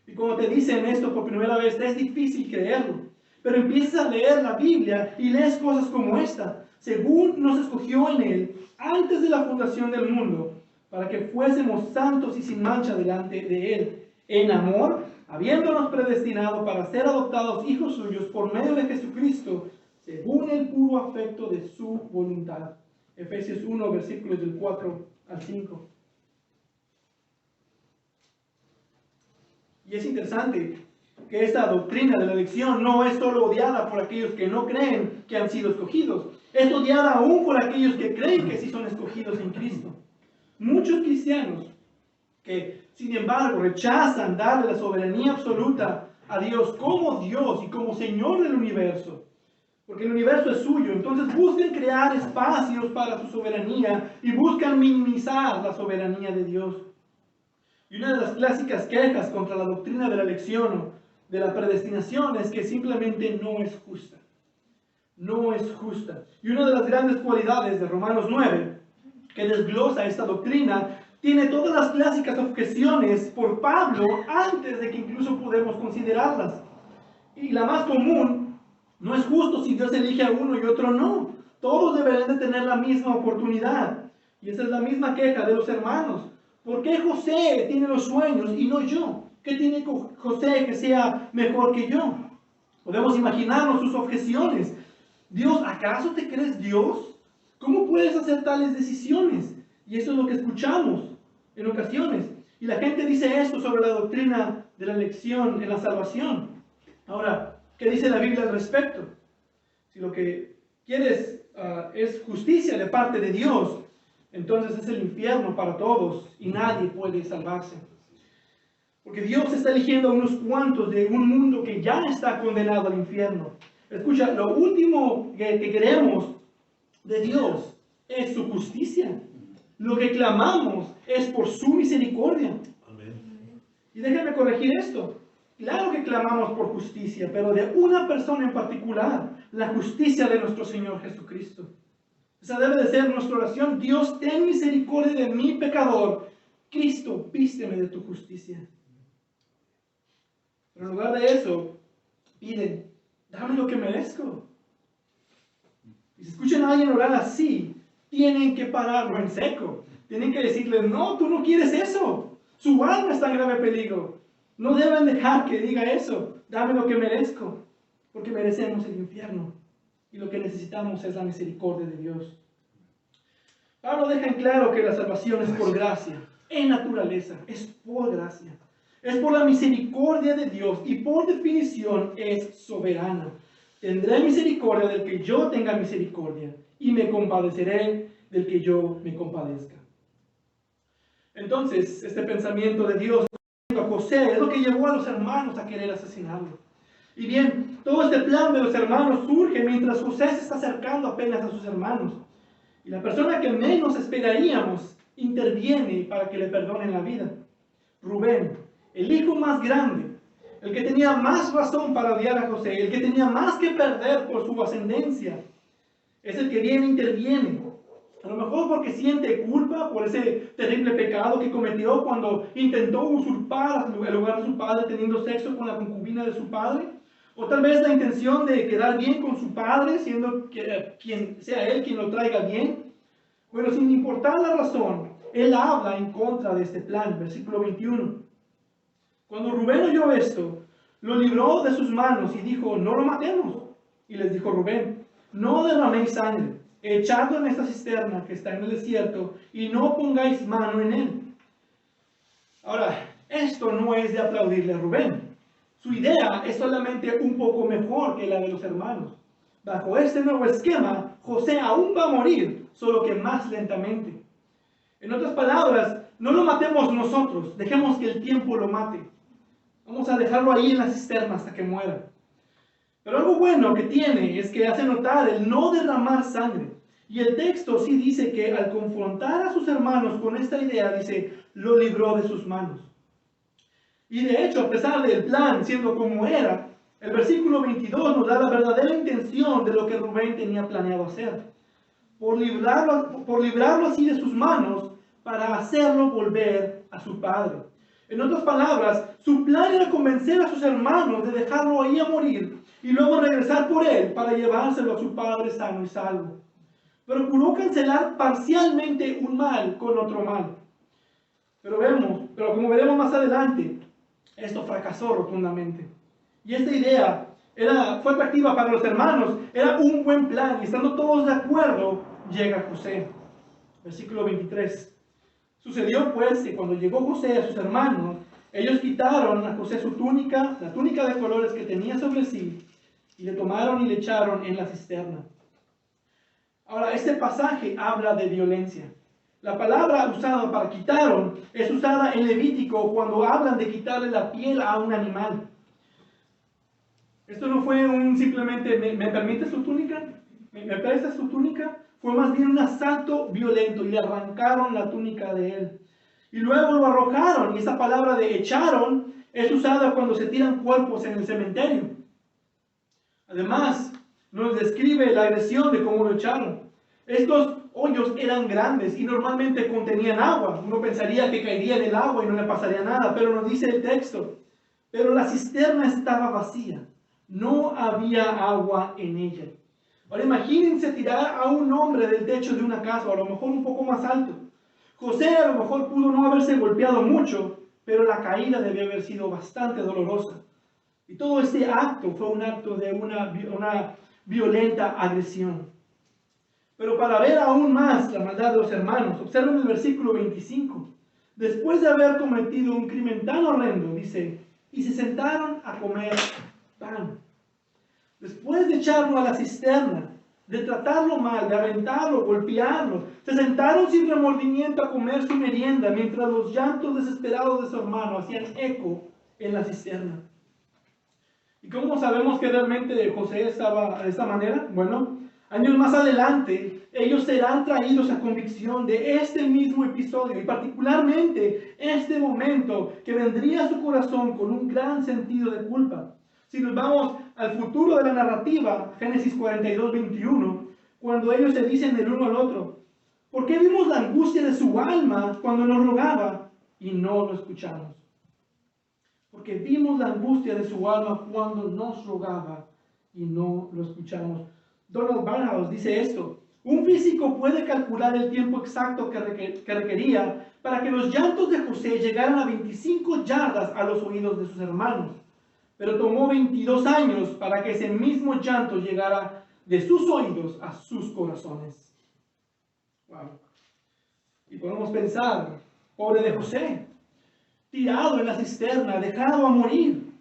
Y cuando te dicen esto por primera vez, es difícil creerlo. Pero empiezas a leer la Biblia y lees cosas como esta. Según nos escogió en Él, antes de la fundación del mundo, para que fuésemos santos y sin mancha delante de Él, en amor, habiéndonos predestinado para ser adoptados hijos suyos por medio de Jesucristo, según el puro afecto de su voluntad. Efesios 1, versículos del 4 al 5. Y es interesante que esta doctrina de la elección no es solo odiada por aquellos que no creen que han sido escogidos, es odiada aún por aquellos que creen que sí son escogidos en Cristo. Muchos cristianos que, sin embargo, rechazan darle la soberanía absoluta a Dios como Dios y como Señor del universo, porque el universo es suyo. Entonces buscan crear espacios para su soberanía y buscan minimizar la soberanía de Dios. Y una de las clásicas quejas contra la doctrina de la elección o de la predestinación es que simplemente no es justa. No es justa. Y una de las grandes cualidades de Romanos 9, que desglosa esta doctrina, tiene todas las clásicas objeciones por Pablo antes de que incluso podemos considerarlas. Y la más común: no es justo si Dios elige a uno y otro no. Todos deberían de tener la misma oportunidad. Y esa es la misma queja de los hermanos. ¿Por qué José tiene los sueños y no yo? ¿Qué tiene José que sea mejor que yo? Podemos imaginarnos sus objeciones. Dios, ¿acaso te crees Dios? ¿Cómo puedes hacer tales decisiones? Y eso es lo que escuchamos en ocasiones. Y la gente dice esto sobre la doctrina de la elección en la salvación. Ahora, ¿qué dice la Biblia al respecto? Si lo que quieres es justicia de parte de Dios, entonces es el infierno para todos y nadie puede salvarse. Porque Dios está eligiendo a unos cuantos de un mundo que ya está condenado al infierno. Escucha, lo último que queremos de Dios es su justicia. Lo que clamamos es por su misericordia. Amén. Y déjame corregir esto. Claro que clamamos por justicia, pero de una persona en particular, la justicia de nuestro Señor Jesucristo. Esa debe de ser nuestra oración. Dios, ten misericordia de mi pecador. Cristo, vísteme de tu justicia. Pero en lugar de eso, piden, dame lo que merezco. Y si escuchan a alguien orar así, tienen que pararlo en seco. Tienen que decirle, no, tú no quieres eso. Su alma está en grave peligro. No deben dejar que diga eso. Dame lo que merezco. Porque merecemos el infierno. Y lo que necesitamos es la misericordia de Dios. Pablo deja en claro que la salvación es por gracia. En naturaleza, es por gracia. Es por la misericordia de Dios. Y por definición es soberana. Tendré misericordia del que yo tenga misericordia. Y me compadeceré del que yo me compadezca. Entonces, este pensamiento de Dios a José es lo que llevó a los hermanos a querer asesinarlo. Y bien, todo este plan de los hermanos surge mientras José se está acercando apenas a sus hermanos. Y la persona que menos esperaríamos interviene para que le perdonen la vida. Rubén, el hijo más grande, el que tenía más razón para odiar a José, el que tenía más que perder por su ascendencia, es el que viene e interviene. A lo mejor porque siente culpa por ese terrible pecado que cometió cuando intentó usurpar el lugar de su padre teniendo sexo con la concubina de su padre. O tal vez la intención de quedar bien con su padre, siendo que quien sea él quien lo traiga bien. Bueno, sin importar la razón, él habla en contra de este plan. Versículo 21. Cuando Rubén oyó esto, lo libró de sus manos y dijo, no lo matemos. Y les dijo Rubén, no derraméis sangre, echadlo en esta cisterna que está en el desierto y no pongáis mano en él. Ahora, esto no es de aplaudirle a Rubén. Su idea es solamente un poco mejor que la de los hermanos. Bajo este nuevo esquema, José aún va a morir, solo que más lentamente. En otras palabras, no lo matemos nosotros, dejemos que el tiempo lo mate. Vamos a dejarlo ahí en la cisterna hasta que muera. Pero algo bueno que tiene es que hace notar el no derramar sangre. Y el texto sí dice que al confrontar a sus hermanos con esta idea, dice, lo libró de sus manos. Y de hecho, a pesar del plan siendo como era, el versículo 22 nos da la verdadera intención de lo que Rubén tenía planeado hacer. Por librarlo así de sus manos para hacerlo volver a su padre. En otras palabras, su plan era convencer a sus hermanos de dejarlo ahí a morir y luego regresar por él para llevárselo a su padre sano y salvo. Procuró cancelar parcialmente un mal con otro mal. Pero como veremos más adelante, esto fracasó rotundamente. Y esta idea fue atractiva para los hermanos, era un buen plan, y estando todos de acuerdo, llega José. Versículo 23. Sucedió pues que cuando llegó José a sus hermanos, ellos quitaron a José su túnica, la túnica de colores que tenía sobre sí, y le tomaron y le echaron en la cisterna. Ahora, este pasaje habla de violencia. La palabra usada para quitaron es usada en Levítico cuando hablan de quitarle la piel a un animal. Esto no fue un simplemente, ¿me permites tu túnica? ¿Me prestas tu túnica? Fue más bien un asalto violento y le arrancaron la túnica de él. Y luego lo arrojaron, y esa palabra de echaron es usada cuando se tiran cuerpos en el cementerio. Además, nos describe la agresión de cómo lo echaron. Estos hoyos eran grandes y normalmente contenían agua. Uno pensaría que caería en el agua y no le pasaría nada, pero nos dice el texto, pero la cisterna estaba vacía, no había agua en ella. Ahora imagínense tirar a un hombre del techo de una casa, o a lo mejor un poco más alto. José a lo mejor pudo no haberse golpeado mucho, pero la caída debió haber sido bastante dolorosa. Y todo este acto fue un acto de una violenta agresión. Pero para ver aún más la maldad de los hermanos, observen el versículo 25. Después de haber cometido un crimen tan horrendo, dice, y se sentaron a comer pan. Después de echarlo a la cisterna, de tratarlo mal, de aventarlo, golpearlo, se sentaron sin remordimiento a comer su merienda, mientras los llantos desesperados de su hermano hacían eco en la cisterna. ¿Y cómo sabemos que realmente José estaba de esta manera? Bueno, años más adelante, ellos serán traídos a convicción de este mismo episodio, y particularmente este momento que vendría a su corazón con un gran sentido de culpa. Si nos vamos al futuro de la narrativa, Génesis 42, 21, cuando ellos se dicen el uno al otro, ¿por qué vimos la angustia de su alma cuando nos rogaba y no lo escuchamos? Porque vimos la angustia de su alma cuando nos rogaba y no lo escuchamos. Donald Barnhouse dice esto: un físico puede calcular el tiempo exacto que requería para que los llantos de José llegaran a 25 yardas a los oídos de sus hermanos. Pero tomó 22 años para que ese mismo llanto llegara de sus oídos a sus corazones. Wow. Y podemos pensar, pobre de José, tirado en la cisterna, dejado a morir.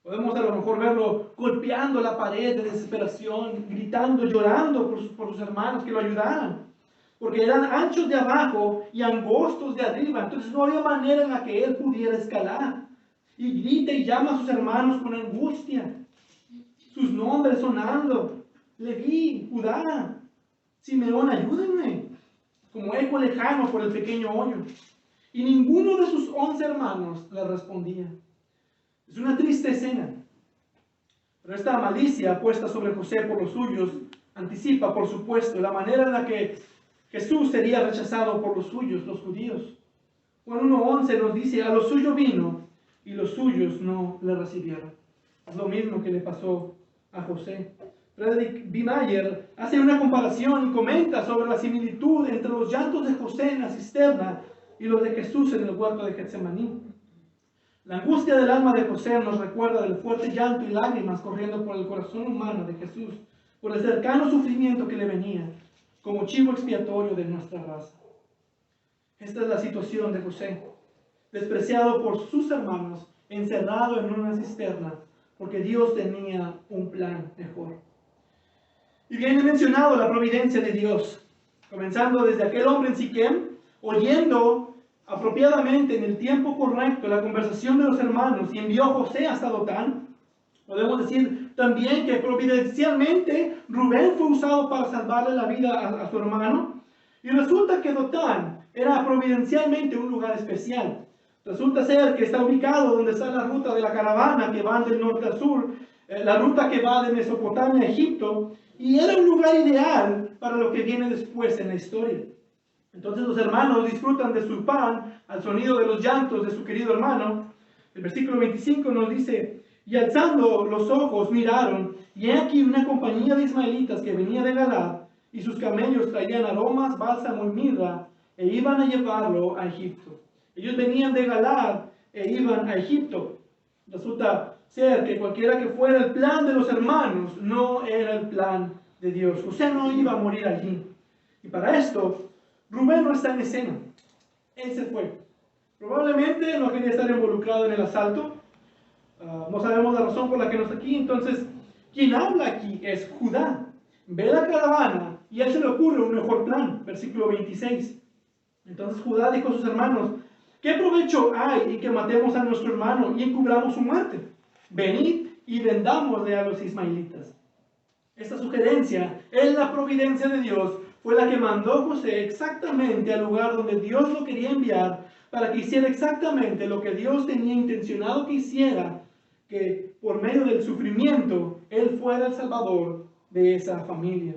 Podemos a lo mejor verlo golpeando la pared de desesperación, gritando, llorando por sus hermanos que lo ayudaran. Porque eran anchos de abajo y angostos de arriba, entonces no había manera en la que él pudiera escalar. Y grita y llama a sus hermanos con angustia, sus nombres sonando: Leví, Judá, Simeón, ayúdenme, como eco lejano por el pequeño hoyo. Y ninguno de sus 11 hermanos le respondía. Es una triste escena, pero esta malicia puesta sobre José por los suyos anticipa, por supuesto, la manera en la que Jesús sería rechazado por los suyos, los judíos. Juan 1:11 nos dice: a los suyos vino y los suyos no le recibieron. Es lo mismo que le pasó a José. Frederick B. Mayer hace una comparación y comenta sobre la similitud entre los llantos de José en la cisterna y los de Jesús en el huerto de Getsemaní. La angustia del alma de José nos recuerda del fuerte llanto y lágrimas corriendo por el corazón humano de Jesús, por el cercano sufrimiento que le venía, como chivo expiatorio de nuestra raza. Esta es la situación de José, despreciado por sus hermanos, encerrado en una cisterna, porque Dios tenía un plan mejor. Y viene mencionado la providencia de Dios, comenzando desde aquel hombre en Siquem, oyendo apropiadamente en el tiempo correcto la conversación de los hermanos, y envió a José hasta Dotán. Podemos decir también que providencialmente Rubén fue usado para salvarle la vida a su hermano, y resulta que Dotán era providencialmente un lugar especial. Resulta ser que está ubicado donde está la ruta de la caravana que va del norte al sur, la ruta que va de Mesopotamia a Egipto, y era un lugar ideal para lo que viene después en la historia. Entonces los hermanos disfrutan de su pan al sonido de los llantos de su querido hermano. El versículo 25 nos dice: y alzando los ojos miraron, y he aquí una compañía de ismaelitas que venía de Galad, y sus camellos traían aromas, bálsamo y mirra, e iban a llevarlo a Egipto. Ellos venían de Galad e iban a Egipto. Resulta ser que cualquiera que fuera el plan de los hermanos, no era el plan de Dios. José no iba a morir allí. Y para esto, Rubén no está en escena. Él se fue. Probablemente no quería estar involucrado en el asalto. No sabemos la razón por la que no está aquí. Entonces, quien habla aquí es Judá. Ve la caravana y a él se le ocurre un mejor plan. Versículo 26. Entonces Judá dijo a sus hermanos: ¿qué provecho hay en que matemos a nuestro hermano y encubramos su muerte? Venid y vendámosle a los ismaelitas. Esta sugerencia en la providencia de Dios fue la que mandó José exactamente al lugar donde Dios lo quería enviar para que hiciera exactamente lo que Dios tenía intencionado que hiciera, que por medio del sufrimiento Él fuera el salvador de esa familia.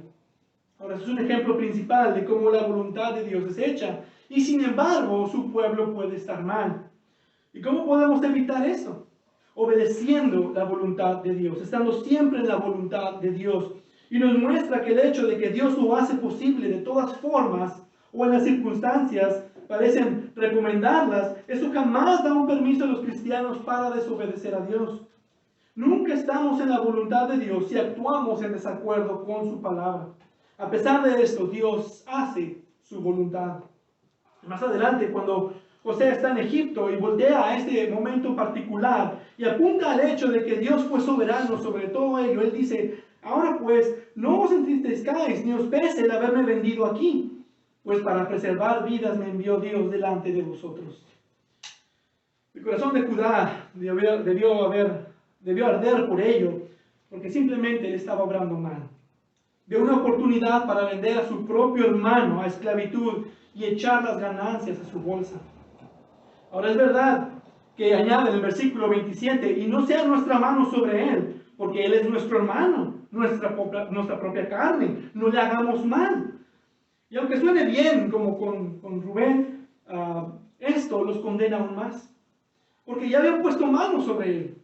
Ahora, eso es un ejemplo principal de cómo la voluntad de Dios es hecha y sin embargo su pueblo puede estar mal. ¿Y cómo podemos evitar eso? Obedeciendo la voluntad de Dios, estando siempre en la voluntad de Dios. Y nos muestra que el hecho de que Dios lo hace posible de todas formas o en las circunstancias parecen recomendarlas, eso jamás da un permiso a los cristianos para desobedecer a Dios. Nunca estamos en la voluntad de Dios si actuamos en desacuerdo con su palabra. A pesar de esto, Dios hace su voluntad. Más adelante, cuando José está en Egipto y voltea a este momento particular y apunta al hecho de que Dios fue soberano sobre todo ello, él dice: ahora pues, no os entristezcáis ni os pese el haberme vendido aquí, pues para preservar vidas me envió Dios delante de vosotros. El corazón de Judá debió arder por ello, porque simplemente él estaba obrando mal. Vio una oportunidad para vender a su propio hermano a esclavitud y echar las ganancias a su bolsa. Ahora es verdad que añade en el versículo 27, y no sea nuestra mano sobre él, porque él es nuestro hermano, nuestra propia carne, no le hagamos mal. Y aunque suene bien como con Rubén, esto los condena aún más, porque ya habían puesto manos sobre él,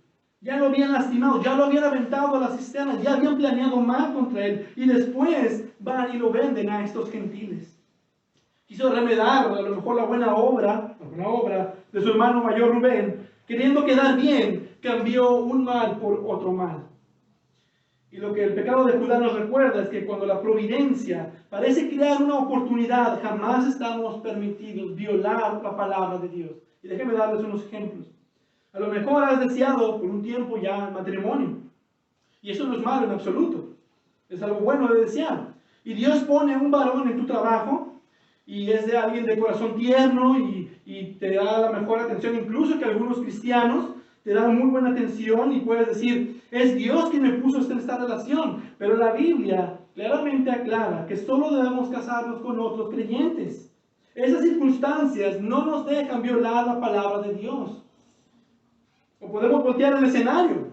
ya lo habían lastimado, ya lo habían aventado a la cisterna, ya habían planeado mal contra él, y después van y lo venden a estos gentiles. Quiso remedar a lo mejor la buena obra de su hermano mayor Rubén, queriendo quedar bien, cambió un mal por otro mal. Y lo que el pecado de Judá nos recuerda es que cuando la providencia parece crear una oportunidad, jamás estamos permitidos violar la palabra de Dios. Y déjenme darles unos ejemplos. A lo mejor has deseado por un tiempo ya matrimonio. Y eso no es malo en absoluto. Es algo bueno de desear. Y Dios pone un varón en tu trabajo y es de alguien de corazón tierno y te da la mejor atención, incluso que algunos cristianos te dan muy buena atención y puedes decir: es Dios quien me puso en esta relación. Pero la Biblia claramente aclara que solo debemos casarnos con otros creyentes. Esas circunstancias no nos dejan violar la palabra de Dios. O podemos voltear el escenario.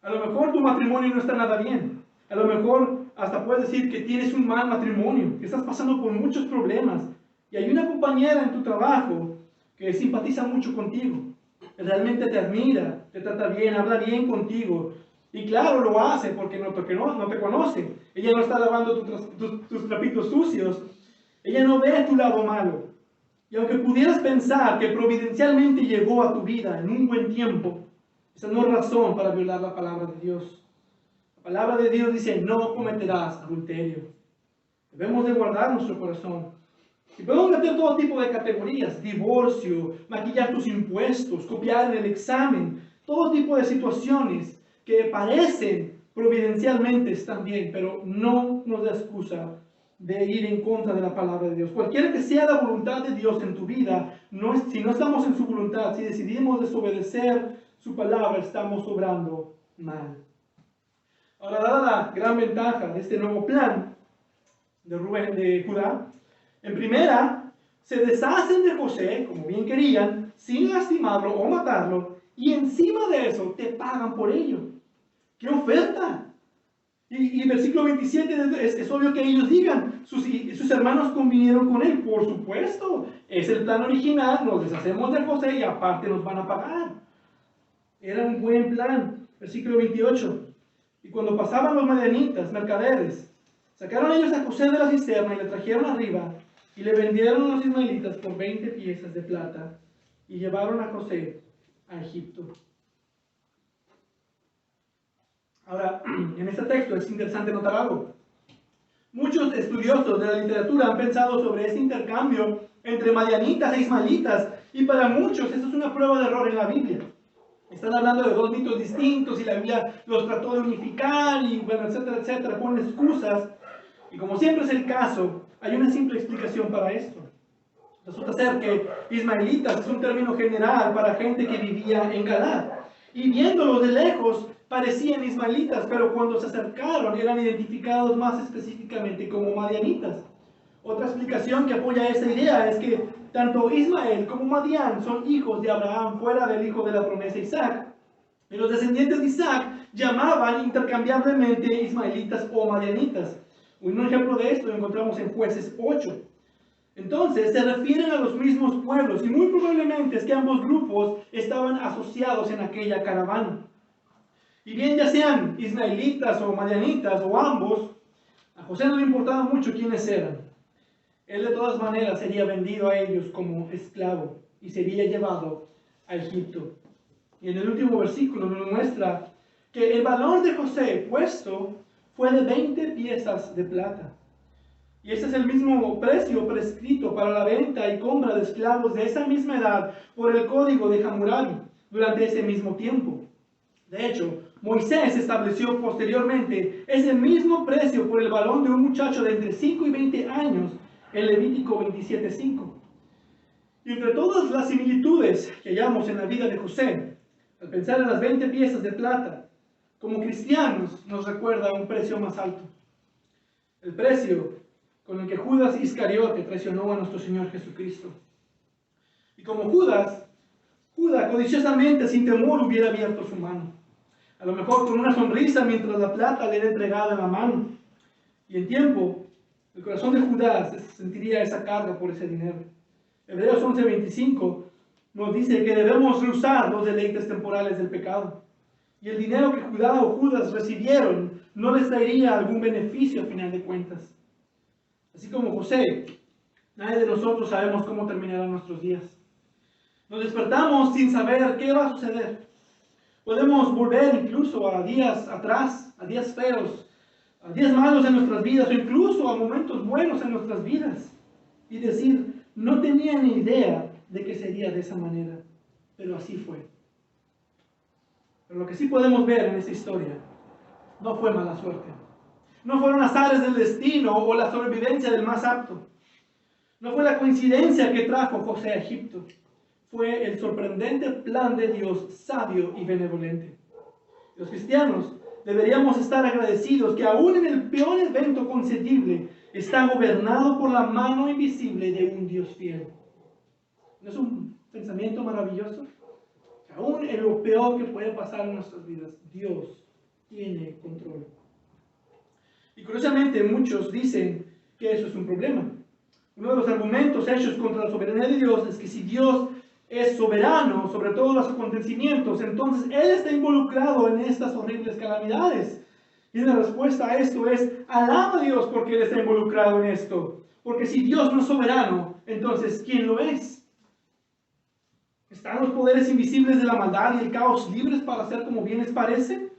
A lo mejor tu matrimonio no está nada bien. A lo mejor hasta puedes decir que tienes un mal matrimonio, que estás pasando por muchos problemas. Y hay una compañera en tu trabajo que simpatiza mucho contigo. Realmente te admira, te trata bien, habla bien contigo. Y claro, lo hace porque no te conoce. Ella no está lavando tus trapitos sucios. Ella no ve tu lado malo. Y aunque pudieras pensar que providencialmente llegó a tu vida en un buen tiempo, esa no es razón para violar la palabra de Dios. La palabra de Dios dice: no cometerás adulterio. Debemos de guardar nuestro corazón. Y podemos meter todo tipo de categorías: divorcio, maquillar tus impuestos, copiar en el examen, todo tipo de situaciones que parecen providencialmente están bien, pero no nos da excusa de ir en contra de la palabra de Dios. Cualquiera que sea la voluntad de Dios en tu vida, si no estamos en su voluntad, si decidimos desobedecer su palabra, estamos obrando mal. Ahora, dada la gran ventaja de este nuevo plan de Judá, en primera, se deshacen de José, como bien querían, sin lastimarlo o matarlo, y encima de eso te pagan por ello. ¡Qué oferta! Y versículo 27 es obvio que ellos digan: sus hermanos convinieron con él. Por supuesto, es el plan original, nos deshacemos de José y aparte nos van a pagar. Era un buen plan. Versículo 28. Y cuando pasaban los madianitas, mercaderes, sacaron ellos a José de la cisterna y le trajeron arriba y le vendieron a los ismaelitas por 20 piezas de plata y llevaron a José a Egipto. Ahora, en este texto es interesante notar algo. Muchos estudiosos de la literatura han pensado sobre este intercambio entre madianitas e ismaelitas, y para muchos esto es una prueba de error en la Biblia. Están hablando de dos mitos distintos y la Biblia los trató de unificar y bueno, etcétera, etcétera, ponen excusas. Y como siempre es el caso, hay una simple explicación para esto. Resulta ser que ismaelitas es un término general para gente que vivía en Galaad. y viéndolos de lejos parecían ismaelitas, pero cuando se acercaron eran identificados más específicamente como madianitas. Otra explicación que apoya esta idea es que tanto Ismael como Madián son hijos de Abraham fuera del hijo de la promesa Isaac. Y los descendientes de Isaac llamaban intercambiablemente ismaelitas o madianitas. Un ejemplo de esto lo encontramos en Jueces 8. Entonces se refieren a los mismos pueblos y muy probablemente es que ambos grupos estaban asociados en aquella caravana. Y bien, ya sean ismaelitas o madianitas o ambos, a José no le importaba mucho quiénes eran. Él de todas maneras sería vendido a ellos como esclavo y sería llevado a Egipto. Y en el último versículo nos muestra que el valor de José puesto fue de 20 piezas de plata. Y ese es el mismo precio prescrito para la venta y compra de esclavos de esa misma edad por el código de Hammurabi durante ese mismo tiempo. De hecho, Moisés estableció posteriormente ese mismo precio por el valor de un muchacho de entre 5 y 20 años en Levítico 27:5. Y entre todas las similitudes que hallamos en la vida de José, al pensar en las 20 piezas de plata, como cristianos nos recuerda un precio más alto. El precio con el que Judas Iscariote traicionó a nuestro Señor Jesucristo. Y como Judas codiciosamente, sin temor, hubiera abierto su mano. A lo mejor con una sonrisa mientras la plata le era entregada en la mano. Y en tiempo, el corazón de Judas sentiría esa carga por ese dinero. Hebreos 11:25 nos dice que debemos rehusar los deleites temporales del pecado. Y el dinero que Judá o Judas recibieron no les traería algún beneficio a final de cuentas. Así como José, nadie de nosotros sabemos cómo terminarán nuestros días. Nos despertamos sin saber qué va a suceder. Podemos volver incluso a días atrás, a días feos, a días malos en nuestras vidas o incluso a momentos buenos en nuestras vidas y decir, no tenía ni idea de que sería de esa manera, pero así fue. Pero lo que sí podemos ver en esta historia no fue mala suerte. No fueron azares del destino o la sobrevivencia del más apto. No fue la coincidencia que trajo José a Egipto. Fue el sorprendente plan de Dios sabio y benevolente. Los cristianos deberíamos estar agradecidos que aún en el peor evento concebible está gobernado por la mano invisible de un Dios fiel. ¿No es un pensamiento maravilloso? Que aún en lo peor que puede pasar en nuestras vidas, Dios tiene control. Y curiosamente muchos dicen que eso es un problema. Uno de los argumentos hechos contra la soberanía de Dios es que si Dios es soberano sobre todos los acontecimientos, entonces Él está involucrado en estas horribles calamidades. Y la respuesta a esto es, alaba a Dios porque Él está involucrado en esto. Porque si Dios no es soberano, entonces ¿quién lo es? ¿Están los poderes invisibles de la maldad y el caos libres para hacer como bien les parece?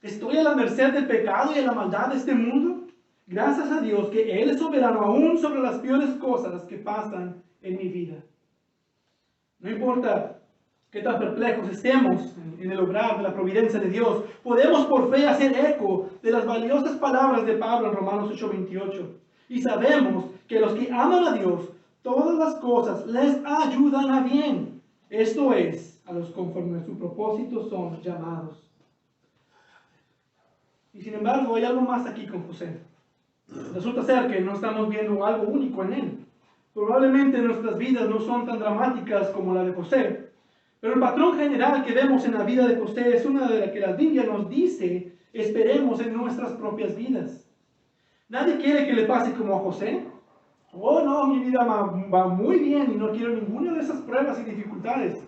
¿Estoy a la merced del pecado y de la maldad de este mundo? Gracias a Dios que Él es soberano aún sobre las peores cosas que pasan en mi vida. No importa qué tan perplejos estemos en el obrar de la providencia de Dios, podemos por fe hacer eco de las valiosas palabras de Pablo en Romanos 8:28. Y sabemos que los que aman a Dios, todas las cosas les ayudan a bien. Esto es, a los conforme a su propósito son llamados. Y sin embargo, hay algo más aquí con José. Resulta ser que no estamos viendo algo único en él. Probablemente nuestras vidas no son tan dramáticas como la de José, pero el patrón general que vemos en la vida de José es una de las que la Biblia nos dice esperemos en nuestras propias vidas. Nadie quiere que le pase como a José. Oh no, mi vida va muy bien y no quiero ninguna de esas pruebas y dificultades.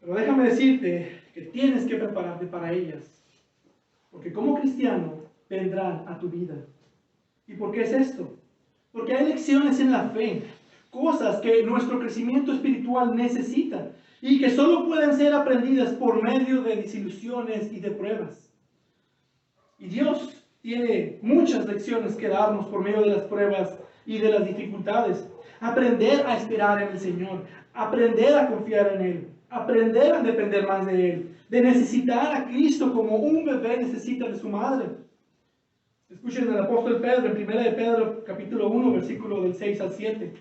Pero déjame decirte que tienes que prepararte para ellas, porque como cristiano vendrán a tu vida. ¿Y por qué es esto? Porque hay lecciones en la fe, cosas que nuestro crecimiento espiritual necesita y que solo pueden ser aprendidas por medio de desilusiones y de pruebas. Y Dios tiene muchas lecciones que darnos por medio de las pruebas y de las dificultades. Aprender a esperar en el Señor, aprender a confiar en Él, aprender a depender más de Él, de necesitar a Cristo como un bebé necesita de su madre. Escuchen al apóstol Pedro en 1 de Pedro capítulo 1 versículo del 6 al 7.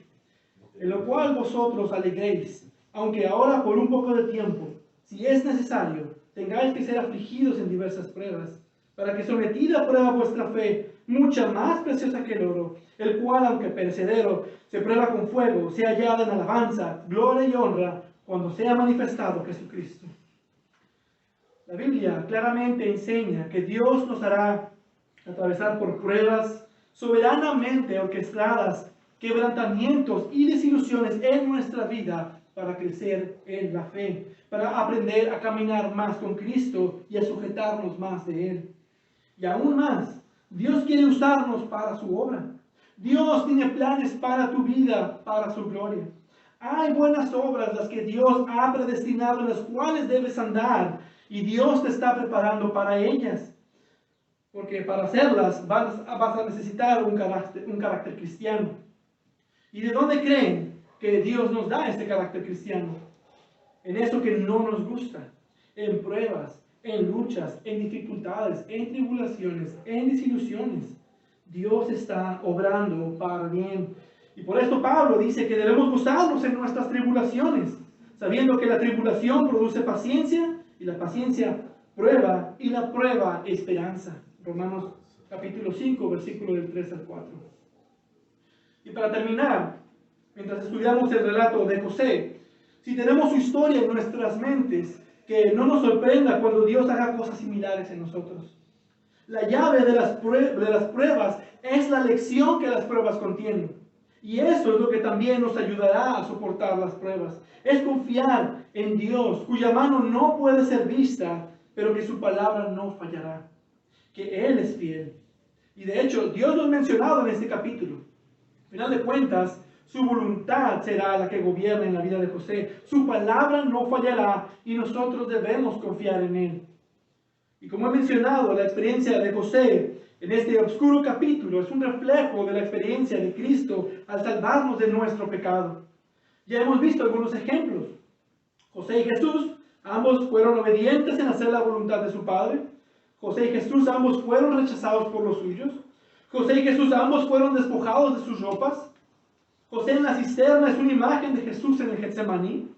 En lo cual vosotros alegréis, aunque ahora por un poco de tiempo, si es necesario, tengáis que ser afligidos en diversas pruebas, para que sometida a prueba vuestra fe, mucha más preciosa que el oro, el cual, aunque perecedero, se prueba con fuego, sea hallada en alabanza, gloria y honra, cuando sea manifestado Jesucristo. La Biblia claramente enseña que Dios nos hará atravesar por pruebas soberanamente orquestadas, quebrantamientos y desilusiones en nuestra vida para crecer en la fe, para aprender a caminar más con Cristo y a sujetarnos más de Él. Y aún más, Dios quiere usarnos para su obra. Dios tiene planes para tu vida, para su gloria. Hay buenas obras las que Dios ha predestinado, en las cuales debes andar, y Dios te está preparando para ellas. Porque para hacerlas vas a necesitar un carácter cristiano. ¿Y de dónde creen que Dios nos da este carácter cristiano? En eso que no nos gusta, en pruebas, en luchas, en dificultades, en tribulaciones, en desilusiones. Dios está obrando para bien. Y por esto Pablo dice que debemos gozarnos en nuestras tribulaciones, sabiendo que la tribulación produce paciencia, y la paciencia prueba, y la prueba esperanza. Romanos capítulo 5, versículo del 3 al 4. Y para terminar, mientras estudiamos el relato de José, si tenemos su historia en nuestras mentes, que no nos sorprenda cuando Dios haga cosas similares en nosotros. La llave de las pruebas es la lección que las pruebas contienen. Y eso es lo que también nos ayudará a soportar las pruebas. Es confiar en Dios, cuya mano no puede ser vista, pero que su palabra no fallará. Que Él es fiel. Y de hecho, Dios lo ha mencionado en este capítulo. Al final de cuentas, su voluntad será la que gobierne en la vida de José. Su palabra no fallará y nosotros debemos confiar en Él. Y como he mencionado, la experiencia de José en este oscuro capítulo es un reflejo de la experiencia de Cristo al salvarnos de nuestro pecado. Ya hemos visto algunos ejemplos. José y Jesús, ambos fueron obedientes en hacer la voluntad de su Padre. José y Jesús, ambos fueron rechazados por los suyos. José y Jesús, ambos fueron despojados de sus ropas. José en la cisterna es una imagen de Jesús en el Getsemaní.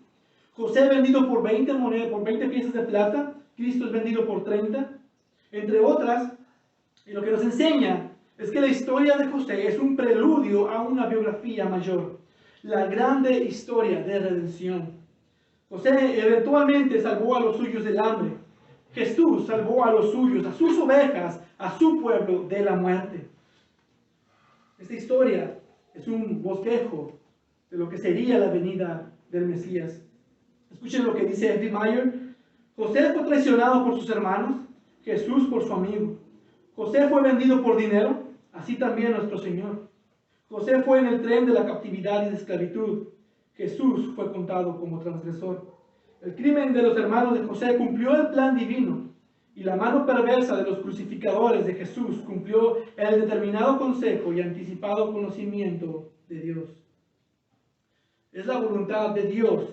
José vendido por 20 monedas, por 20 piezas de plata. Cristo es vendido por 30. Entre otras, y lo que nos enseña es que la historia de José es un preludio a una biografía mayor. La grande historia de redención. José eventualmente salvó a los suyos del hambre. Jesús salvó a los suyos, a sus ovejas, a su pueblo de la muerte. Esta historia es un bosquejo de lo que sería la venida del Mesías. Escuchen lo que dice F. Meyer. José fue traicionado por sus hermanos, Jesús por su amigo. José fue vendido por dinero, así también nuestro Señor. José fue en el tren de la captividad y de esclavitud. Jesús fue contado como transgresor. El crimen de los hermanos de José cumplió el plan divino, y la mano perversa de los crucificadores de Jesús cumplió el determinado consejo y anticipado conocimiento de Dios. Es la voluntad de Dios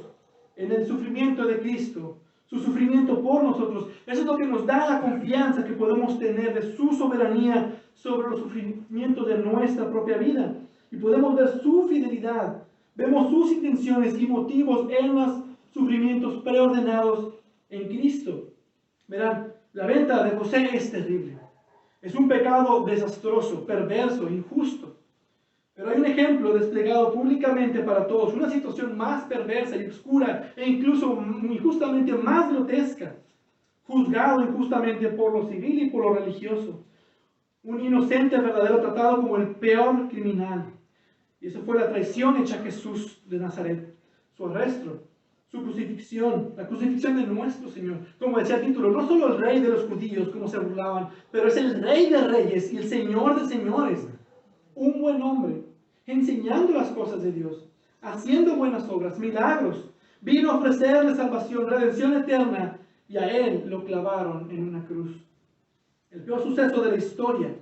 en el sufrimiento de Cristo, su sufrimiento por nosotros. Eso es lo que nos da la confianza que podemos tener de su soberanía sobre los sufrimientos de nuestra propia vida. Y podemos ver su fidelidad. Vemos sus intenciones y motivos en los sufrimientos preordenados en Cristo. Verán, la venta de José es terrible. Es un pecado desastroso, perverso, injusto. Pero hay un ejemplo desplegado públicamente para todos, una situación más perversa y oscura e incluso injustamente más grotesca, juzgado injustamente por lo civil y por lo religioso. Un inocente verdadero tratado como el peor criminal. Y eso fue la traición hecha a Jesús de Nazaret, su arresto, su crucifixión, la crucifixión de nuestro Señor. Como decía el título, no solo el rey de los judíos, como se burlaban, pero es el rey de reyes y el señor de señores. Un buen hombre, enseñando las cosas de Dios, haciendo buenas obras, milagros. Vino a ofrecerle salvación, redención eterna, y a él lo clavaron en una cruz. El peor suceso de la historia.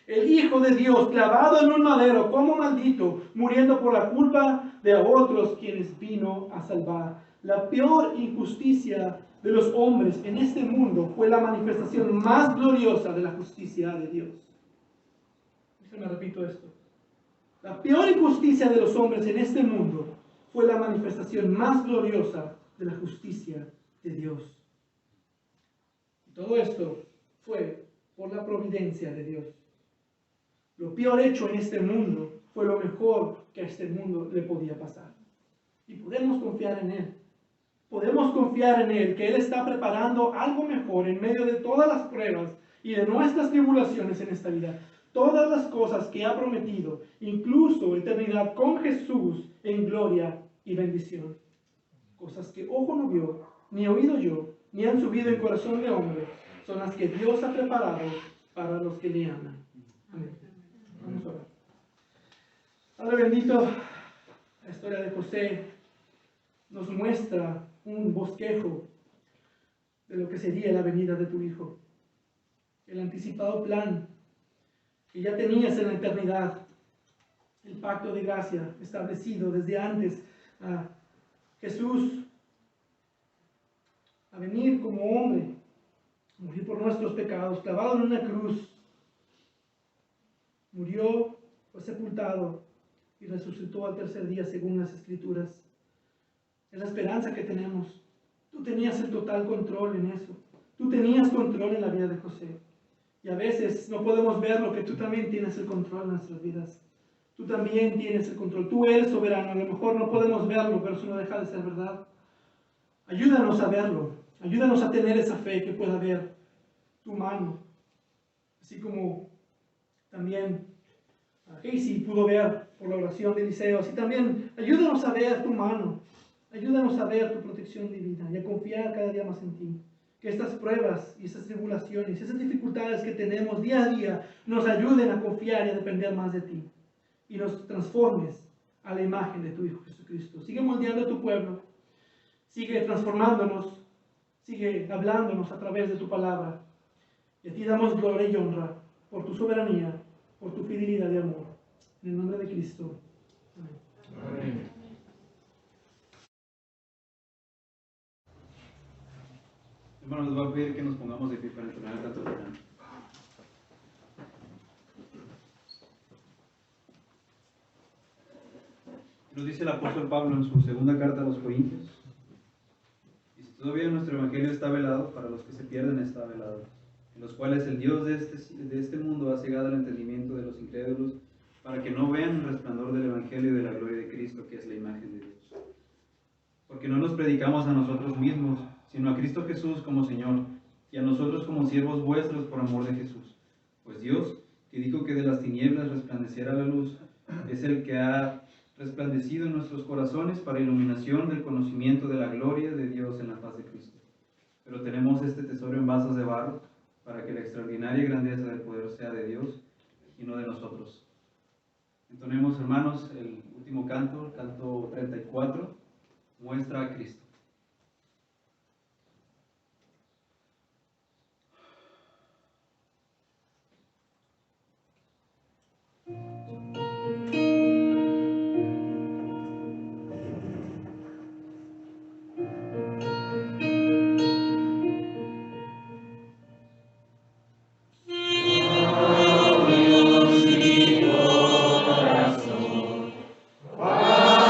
El Hijo de Dios clavado en un madero como maldito, muriendo por la culpa de otros quienes vino a salvar. La peor injusticia de los hombres en este mundo fue la manifestación más gloriosa de la justicia de Dios. Me repito esto. La peor injusticia de los hombres en este mundo fue la manifestación más gloriosa de la justicia de Dios. Y todo esto fue por la providencia de Dios. Lo peor hecho en este mundo fue lo mejor que a este mundo le podía pasar. Y podemos confiar en Él. Podemos confiar en Él, que Él está preparando algo mejor en medio de todas las pruebas y de nuestras tribulaciones en esta vida. Todas las cosas que ha prometido, incluso eternidad con Jesús en gloria y bendición. Cosas que ojo no vio, ni oído yo, ni han subido en corazón de hombre, son las que Dios ha preparado para los que le aman. Amén. Vamos a orar. Padre bendito, la historia de José nos muestra un bosquejo de lo que sería la venida de tu Hijo. El anticipado plan que ya tenías en la eternidad, el pacto de gracia establecido desde antes a Jesús a venir como hombre, morir por nuestros pecados, clavado en una cruz, murió, fue sepultado y resucitó al tercer día según las Escrituras. Es la esperanza que tenemos. Tú tenías el total control en eso. Tú tenías control en la vida de José. Y a veces no podemos ver lo que tú también tienes el control en nuestras vidas. Tú también tienes el control. Tú eres soberano. A lo mejor no podemos verlo, pero eso no deja de ser verdad. Ayúdanos a verlo. Ayúdanos a tener esa fe que pueda ver tu mano. Así como también Casey pudo ver por la oración de Eliseo. Así también ayúdanos a ver tu mano. Ayúdanos a ver tu protección divina y a confiar cada día más en ti. Que estas pruebas y estas tribulaciones, esas dificultades que tenemos día a día nos ayuden a confiar y a depender más de ti. Y nos transformes a la imagen de tu Hijo Jesucristo. Sigue moldeando a tu pueblo. Sigue transformándonos. Sigue hablándonos a través de tu palabra. Y a ti damos gloria y honra por tu soberanía, por tu fidelidad y amor. En el nombre de Cristo. Amén. Amén. Hermanos, les voy a pedir que nos pongamos de pie para entonar el canto final. Nos dice el apóstol Pablo en su segunda carta a los Corintios. Y si todavía nuestro evangelio está velado, para los que se pierden está velado, en los cuales el Dios de este mundo ha cegado el entendimiento de los incrédulos, para que no vean el resplandor del evangelio y de la gloria de Cristo, que es la imagen de Dios. Porque no nos predicamos a nosotros mismos, sino a Cristo Jesús como Señor, y a nosotros como siervos vuestros por amor de Jesús. Pues Dios, que dijo que de las tinieblas resplandeciera la luz, es el que ha resplandecido en nuestros corazones para iluminación del conocimiento de la gloria de Dios en la faz de Cristo. Pero tenemos este tesoro en vasos de barro, para que la extraordinaria grandeza del poder sea de Dios y no de nosotros. Entonemos, hermanos, el último canto, el canto 34, muestra a Cristo.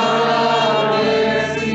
Padre, si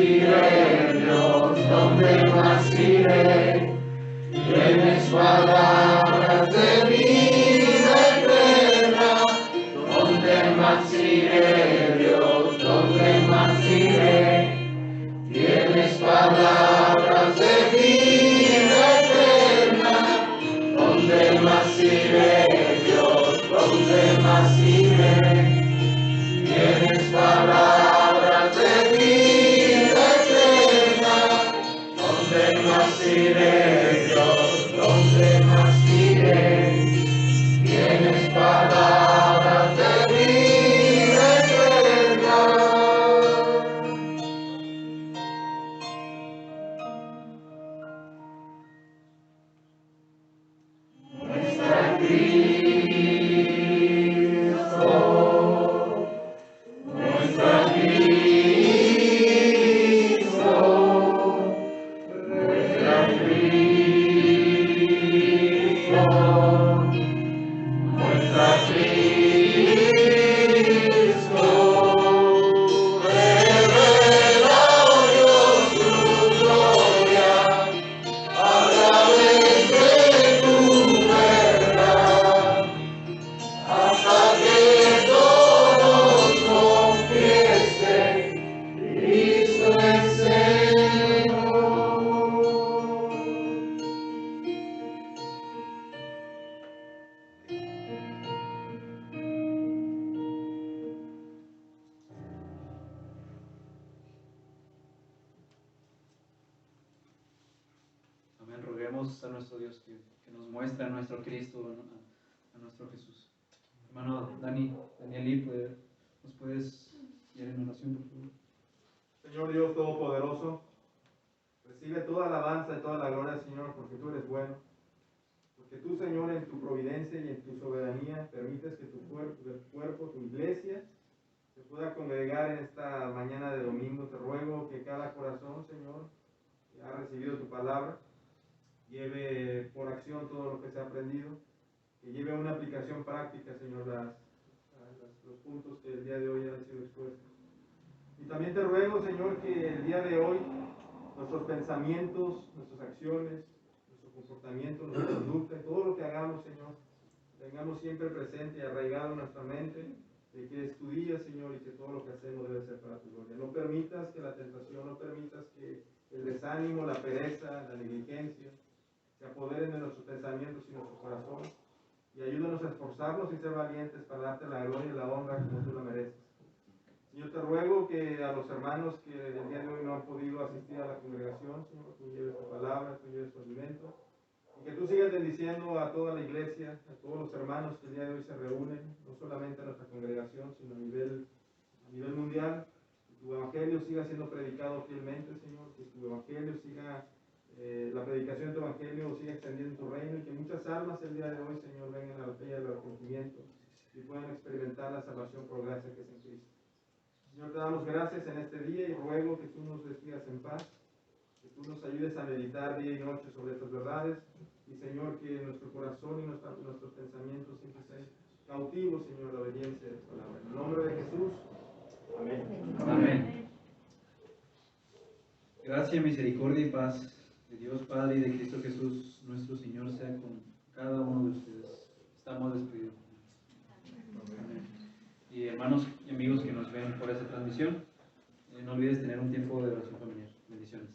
iré, Dios? ¿Dónde más iré? Tienes palabras de vida eterna. ¿Dónde más iré, Dios? ¿Dónde más iré? Tienes palabras de vida eterna. ¿Dónde más iré, Dios? ¿Dónde más iré? Tienes palabras de vida eterna. ¿Dónde más iré, Dios? ¿Dónde más iré? Tienes palabras de vida eterna. Nuestra Cristo, nuestra Cristo, nuestra Cristo, nuestra Cristo, revela, oh Dios, tu gloria a través de tu verdad, hasta que todos confiesen, Cristo es Señor. Amén. Roguemos a nuestro Dios que nos muestre a nuestro Cristo, a nuestro Jesús. Hermano Daniel, ¿nos puedes guiar en oración, por favor? Señor Dios Todopoderoso, recibe toda la alabanza y toda la gloria, Señor, porque tú eres bueno. Porque tú, Señor, en tu providencia y en tu soberanía, permites que tu cuerpo, tu iglesia, se pueda congregar en esta mañana de domingo. Te ruego que cada corazón, Señor, que ha recibido tu palabra, lleve por acción todo lo que se ha aprendido, que lleve a una aplicación práctica, Señor, los puntos que el día de hoy han sido expuestos. Y también te ruego, Señor, que el día de hoy nuestros pensamientos, nuestras acciones, nuestro comportamiento, nuestra conducta, y todo lo que hagamos, Señor, tengamos siempre presente y arraigado en nuestra mente de que es tu día, Señor, y que todo lo que hacemos debe ser para tu gloria. No permitas que la tentación, no permitas que el desánimo, la pereza, la negligencia se apoderen de nuestros pensamientos y nuestro corazón, y ayúdanos a esforzarnos y ser valientes para darte la gloria y la honra como tú la mereces. Señor, te ruego que a los hermanos que el día de hoy no han podido asistir a la congregación, Señor, tú lleves tu palabra, tú lleves tu alimento, y que tú sigas bendiciendo a toda la iglesia, a todos los hermanos que el día de hoy se reúnen, no solamente a nuestra congregación, sino a nivel mundial. Que tu evangelio siga siendo predicado fielmente, Señor, que tu evangelio siga, la predicación de tu evangelio siga extendiendo tu reino, y que muchas almas el día de hoy, Señor, vengan a la fe y al arrepentimiento y puedan experimentar la salvación por gracia que es en Cristo. Señor, te damos gracias en este día y ruego que tú nos despidas en paz, que tú nos ayudes a meditar día y noche sobre estas verdades, y Señor, que nuestro corazón y nuestros pensamientos siempre sean cautivos, Señor, a la obediencia de tu palabra. En el nombre de Jesús, amén. Amén. Gracia, misericordia y paz de Dios Padre y de Cristo Jesús, nuestro Señor, sea con cada uno de ustedes. Estamos despedidos. Amén. Y hermanos y amigos que nos ven por esta transmisión, no olvides tener un tiempo de oración familiar. Bendiciones.